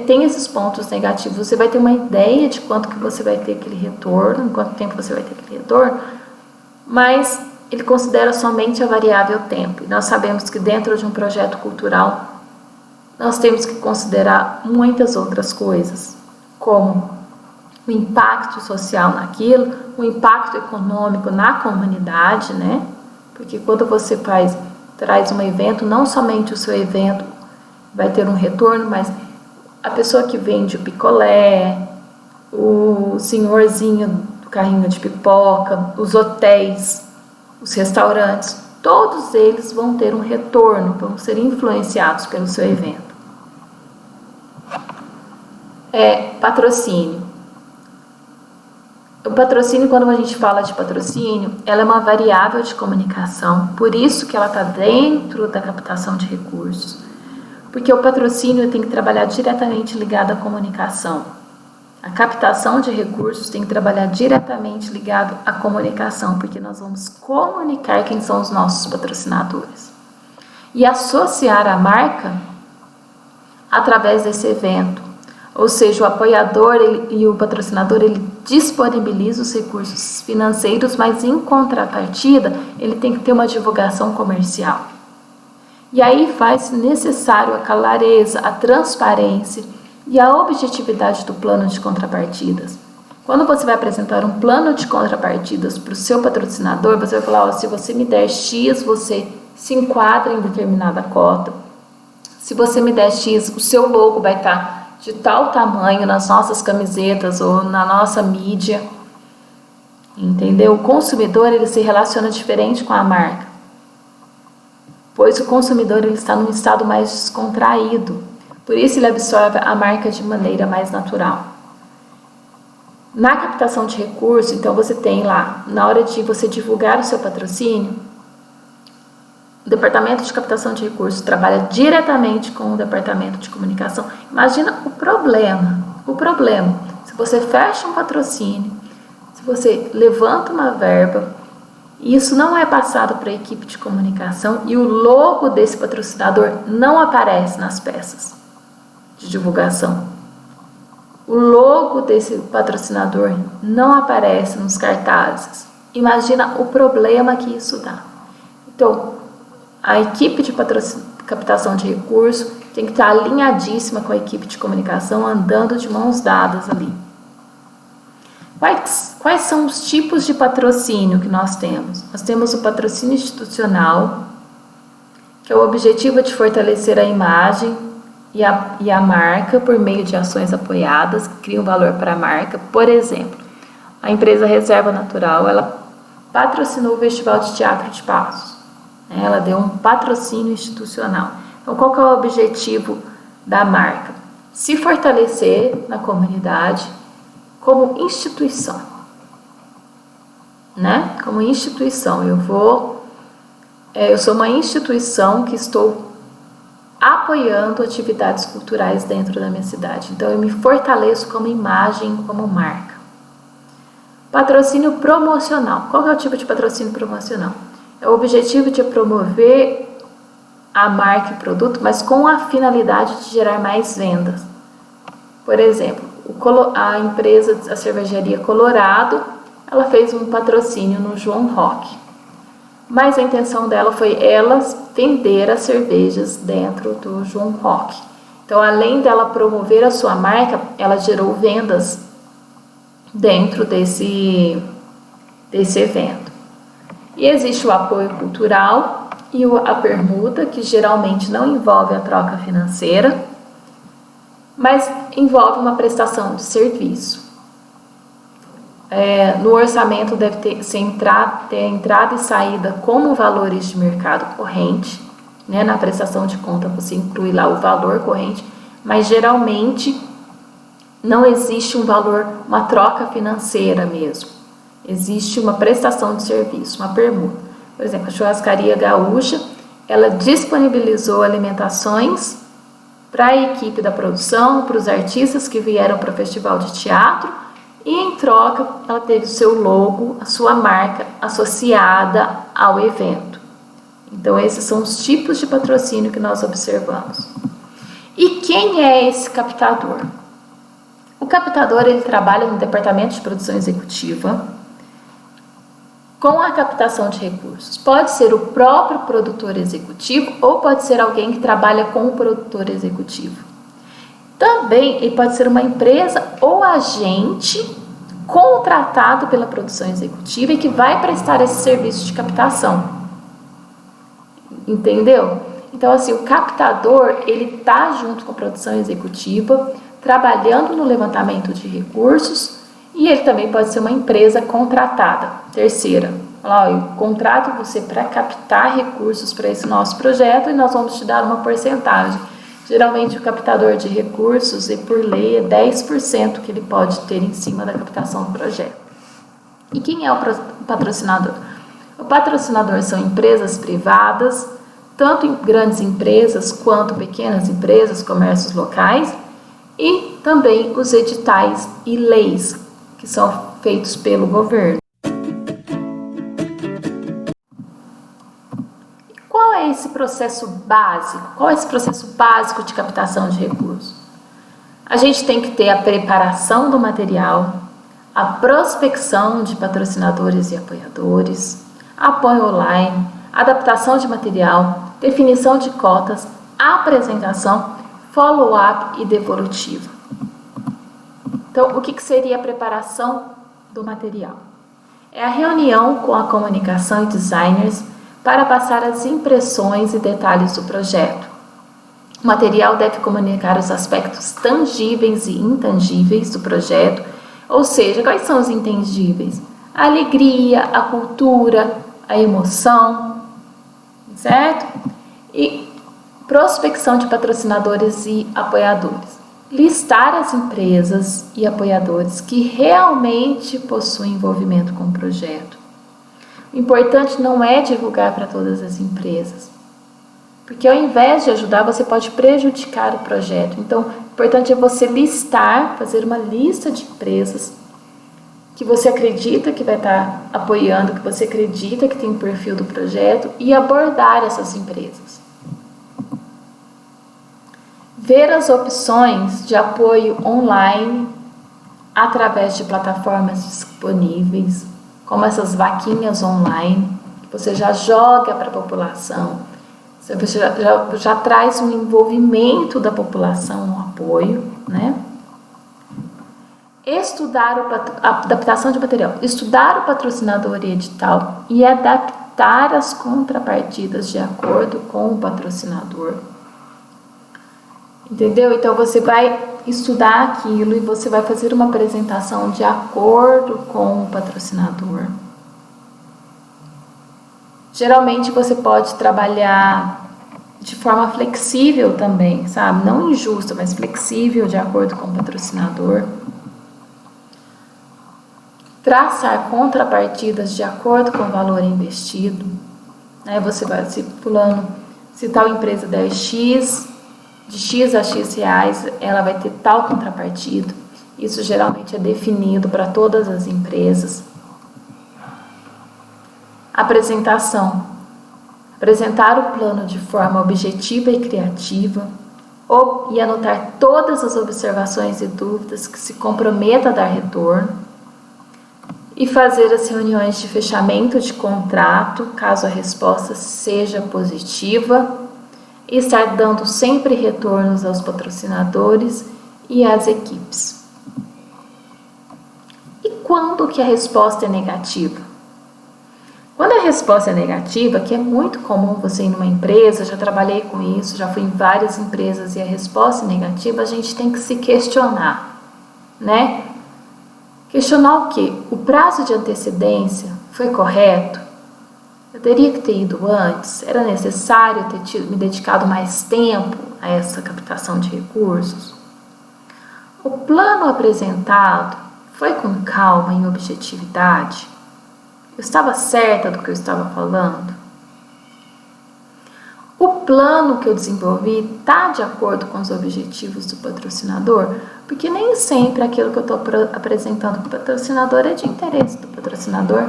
tem esses pontos negativos. Você vai ter uma ideia de quanto que você vai ter aquele retorno, em quanto tempo você vai ter aquele retorno, mas ele considera somente a variável tempo. E nós sabemos que dentro de um projeto cultural, nós temos que considerar muitas outras coisas, como o impacto social naquilo, o impacto econômico na comunidade, Porque quando você traz um evento, não somente o seu evento vai ter um retorno, mas a pessoa que vende o picolé, o senhorzinho do carrinho de pipoca, os hotéis, os restaurantes, todos eles vão ter um retorno, vão ser influenciados pelo seu evento. Patrocínio. O patrocínio, quando a gente fala de patrocínio, ela é uma variável de comunicação, por isso que ela está dentro da captação de recursos. Porque o patrocínio tem que trabalhar diretamente ligado à comunicação. A captação de recursos tem que trabalhar diretamente ligado à comunicação, porque nós vamos comunicar quem são os nossos patrocinadores. E associar a marca através desse evento. Ou seja, o apoiador e o patrocinador, ele disponibiliza os recursos financeiros, mas em contrapartida, ele tem que ter uma divulgação comercial. E aí faz necessário a clareza, a transparência e a objetividade do plano de contrapartidas. Quando você vai apresentar um plano de contrapartidas para o seu patrocinador, você vai falar, se você me der X, você se enquadra em determinada cota. Se você me der X, o seu logo vai estar de tal tamanho nas nossas camisetas ou na nossa mídia. Entendeu? O consumidor, ele se relaciona diferente com a marca, pois o consumidor, ele está num estado mais descontraído. Por isso ele absorve a marca de maneira mais natural. Na captação de recursos, então você tem lá, na hora de você divulgar o seu patrocínio, o departamento de captação de recursos trabalha diretamente com o departamento de comunicação. Imagina o problema. Se você fecha um patrocínio, se você levanta uma verba, e isso não é passado para a equipe de comunicação e o logo desse patrocinador não aparece nas peças de divulgação. O logo desse patrocinador não aparece nos cartazes. Imagina o problema que isso dá. Então, a equipe de captação de recursos tem que estar alinhadíssima com a equipe de comunicação, andando de mãos dadas ali. Quais são os tipos de patrocínio que nós temos? Nós temos o patrocínio institucional, que é o objetivo de fortalecer a imagem e a marca por meio de ações apoiadas, que criam valor para a marca. Por exemplo, a empresa Reserva Natural, ela patrocinou o Festival de Teatro de Passos. Ela deu um patrocínio institucional. Então, qual que é o objetivo da marca? Se fortalecer na comunidade como instituição, né? Como instituição, eu sou uma instituição que estou apoiando atividades culturais dentro da minha cidade. Então, eu me fortaleço como imagem, como marca. Patrocínio promocional. Qual que é o tipo de patrocínio promocional? É o objetivo de promover a marca e produto, mas com a finalidade de gerar mais vendas. Por exemplo, a cervejaria Colorado, ela fez um patrocínio no João Rock. Mas a intenção dela foi vender as cervejas dentro do João Rock. Então, além dela promover a sua marca, ela gerou vendas dentro desse evento. E existe o apoio cultural e a permuta, que geralmente não envolve a troca financeira, mas envolve uma prestação de serviço. No orçamento deve ter entrada e saída como valores de mercado corrente, né? Na prestação de conta você inclui lá o valor corrente, mas geralmente não existe uma troca financeira mesmo. Existe uma prestação de serviço, uma permuta. Por exemplo, a Churrascaria Gaúcha, ela disponibilizou alimentações para a equipe da produção, para os artistas que vieram para o festival de teatro, e em troca ela teve o seu logo, a sua marca associada ao evento. Então, esses são os tipos de patrocínio que nós observamos. E quem é esse captador? O captador, ele trabalha no departamento de produção executiva com a captação de recursos. Pode ser o próprio produtor executivo ou pode ser alguém que trabalha com o produtor executivo. Também ele pode ser uma empresa ou agente contratado pela produção executiva e que vai prestar esse serviço de captação. Entendeu? Então, assim, o captador, ele está junto com a produção executiva, trabalhando no levantamento de recursos, e ele também pode ser uma empresa contratada, terceira. Eu contrato você para captar recursos para esse nosso projeto e nós vamos te dar uma porcentagem. Geralmente, o captador de recursos, e por lei, é 10% que ele pode ter em cima da captação do projeto. E quem é o patrocinador? O patrocinador são empresas privadas, tanto grandes empresas quanto pequenas empresas, comércios locais, e também os editais e leis que são feitos pelo governo. Qual é esse processo básico? Qual é esse processo básico de captação de recursos? A gente tem que ter a preparação do material, a prospecção de patrocinadores e apoiadores, apoio online, adaptação de material, definição de cotas, apresentação, follow-up e devolutiva. Então, o que seria a preparação do material? É a reunião com a comunicação e designers para passar as impressões e detalhes do projeto. O material deve comunicar os aspectos tangíveis e intangíveis do projeto, ou seja, quais são os intangíveis? A alegria, a cultura, a emoção, certo? E prospecção de patrocinadores e apoiadores. Listar as empresas e apoiadores que realmente possuem envolvimento com o projeto. O importante não é divulgar para todas as empresas, porque ao invés de ajudar, você pode prejudicar o projeto. Então, o importante é você listar, fazer uma lista de empresas que você acredita que vai estar apoiando, que você acredita que tem um perfil do projeto e abordar essas empresas. Ver as opções de apoio online através de plataformas disponíveis, como essas vaquinhas online, que você já joga para a população, você já traz um envolvimento da população no apoio, né? Estudar a adaptação de material, estudar o patrocinador e edital e adaptar as contrapartidas de acordo com o patrocinador. Entendeu? Então você vai estudar aquilo e você vai fazer uma apresentação de acordo com o patrocinador. Geralmente você pode trabalhar de forma flexível também, sabe? Não injusta, mas flexível de acordo com o patrocinador. Traçar contrapartidas de acordo com o valor investido. Né? Você vai, se tal empresa der X, de X a X reais, ela vai ter tal contrapartida. Isso geralmente é definido para todas as empresas. Apresentação. Apresentar o plano de forma objetiva e criativa e anotar todas as observações e dúvidas que se comprometa a dar retorno. E fazer as reuniões de fechamento de contrato, caso a resposta seja positiva. E estar dando sempre retornos aos patrocinadores e às equipes. E quando que a resposta é negativa? Quando a resposta é negativa, que é muito comum você ir numa empresa, já trabalhei com isso, já fui em várias empresas e a resposta é negativa, a gente tem que se questionar, né? Questionar o quê? O prazo de antecedência foi correto? Eu teria que ter ido antes? Era necessário ter me dedicado mais tempo a essa captação de recursos? O plano apresentado foi com calma e objetividade? Eu estava certa do que eu estava falando? O plano que eu desenvolvi está de acordo com os objetivos do patrocinador? Porque nem sempre aquilo que eu estou apresentando para o patrocinador é de interesse do patrocinador.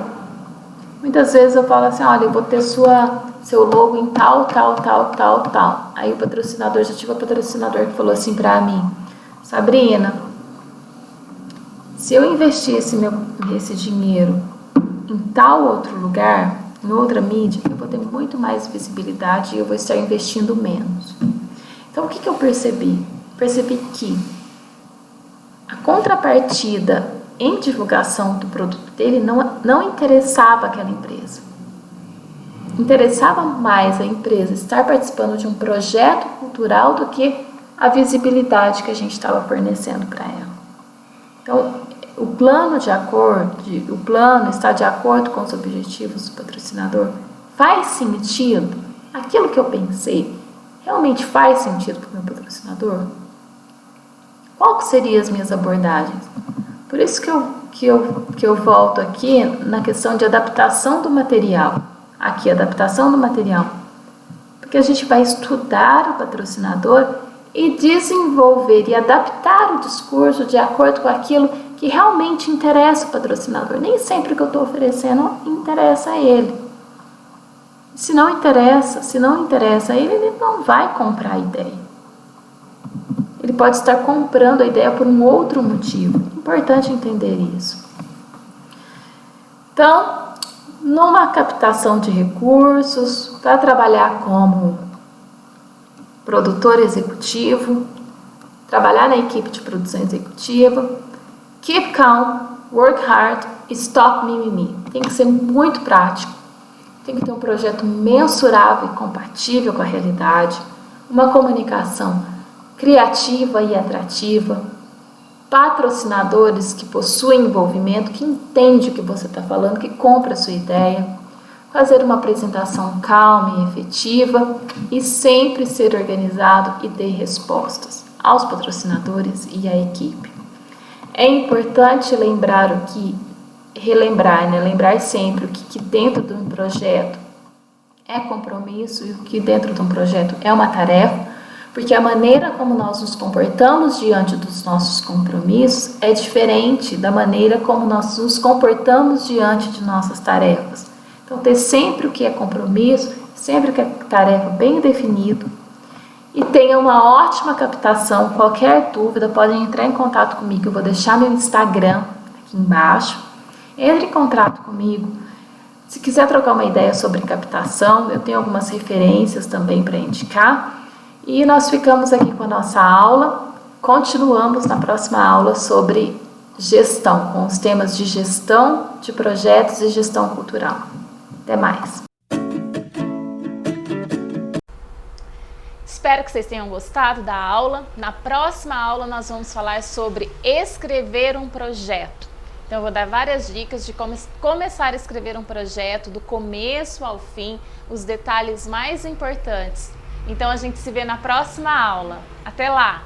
Muitas vezes eu falo assim, olha, eu vou ter seu logo em tal. Aí o patrocinador, já tive um patrocinador que falou assim pra mim, Sabrina, se eu investisse esse dinheiro em tal outro lugar, em outra mídia, eu vou ter muito mais visibilidade e eu vou estar investindo menos. Então, o que eu percebi? Percebi que a contrapartida em divulgação do produto dele não interessava aquela empresa. Interessava mais a empresa estar participando de um projeto cultural do que a visibilidade que a gente estava fornecendo para ela. Então, o plano está de acordo com os objetivos do patrocinador? Faz sentido? Aquilo que eu pensei realmente faz sentido para o meu patrocinador? Qual seriam as minhas abordagens? Por isso que eu volto aqui na questão de adaptação do material. Aqui, adaptação do material. Porque a gente vai estudar o patrocinador e desenvolver e adaptar o discurso de acordo com aquilo que realmente interessa o patrocinador. Nem sempre o que eu estou oferecendo interessa a ele. Se não interessa a ele, ele não vai comprar a ideia. Ele Ele pode estar comprando a ideia por um outro motivo. Importante entender isso. Então, numa captação de recursos, para trabalhar como produtor executivo, trabalhar na equipe de produção executiva, keep calm, work hard, stop mimimi. Tem que ser muito prático, tem que ter um projeto mensurável e compatível com a realidade, uma comunicação criativa e atrativa, patrocinadores que possuem envolvimento, que entendem o que você está falando, que compra a sua ideia, fazer uma apresentação calma e efetiva e sempre ser organizado e ter respostas aos patrocinadores e à equipe. É importante lembrar lembrar sempre o que dentro de um projeto é compromisso e o que dentro de um projeto é uma tarefa, porque a maneira como nós nos comportamos diante dos nossos compromissos é diferente da maneira como nós nos comportamos diante de nossas tarefas. Então, ter sempre o que é compromisso, sempre o que é tarefa bem definido, e tenha uma ótima captação. Qualquer dúvida, podem entrar em contato comigo, eu vou deixar meu Instagram aqui embaixo. Entre em contato comigo. Se quiser trocar uma ideia sobre captação, eu tenho algumas referências também para indicar. E nós ficamos aqui com a nossa aula. Continuamos na próxima aula sobre gestão, com os temas de gestão de projetos e gestão cultural. Até mais! Espero que vocês tenham gostado da aula. Na próxima aula nós vamos falar sobre escrever um projeto. Então eu vou dar várias dicas de como começar a escrever um projeto, do começo ao fim, os detalhes mais importantes. Então a gente se vê na próxima aula. Até lá!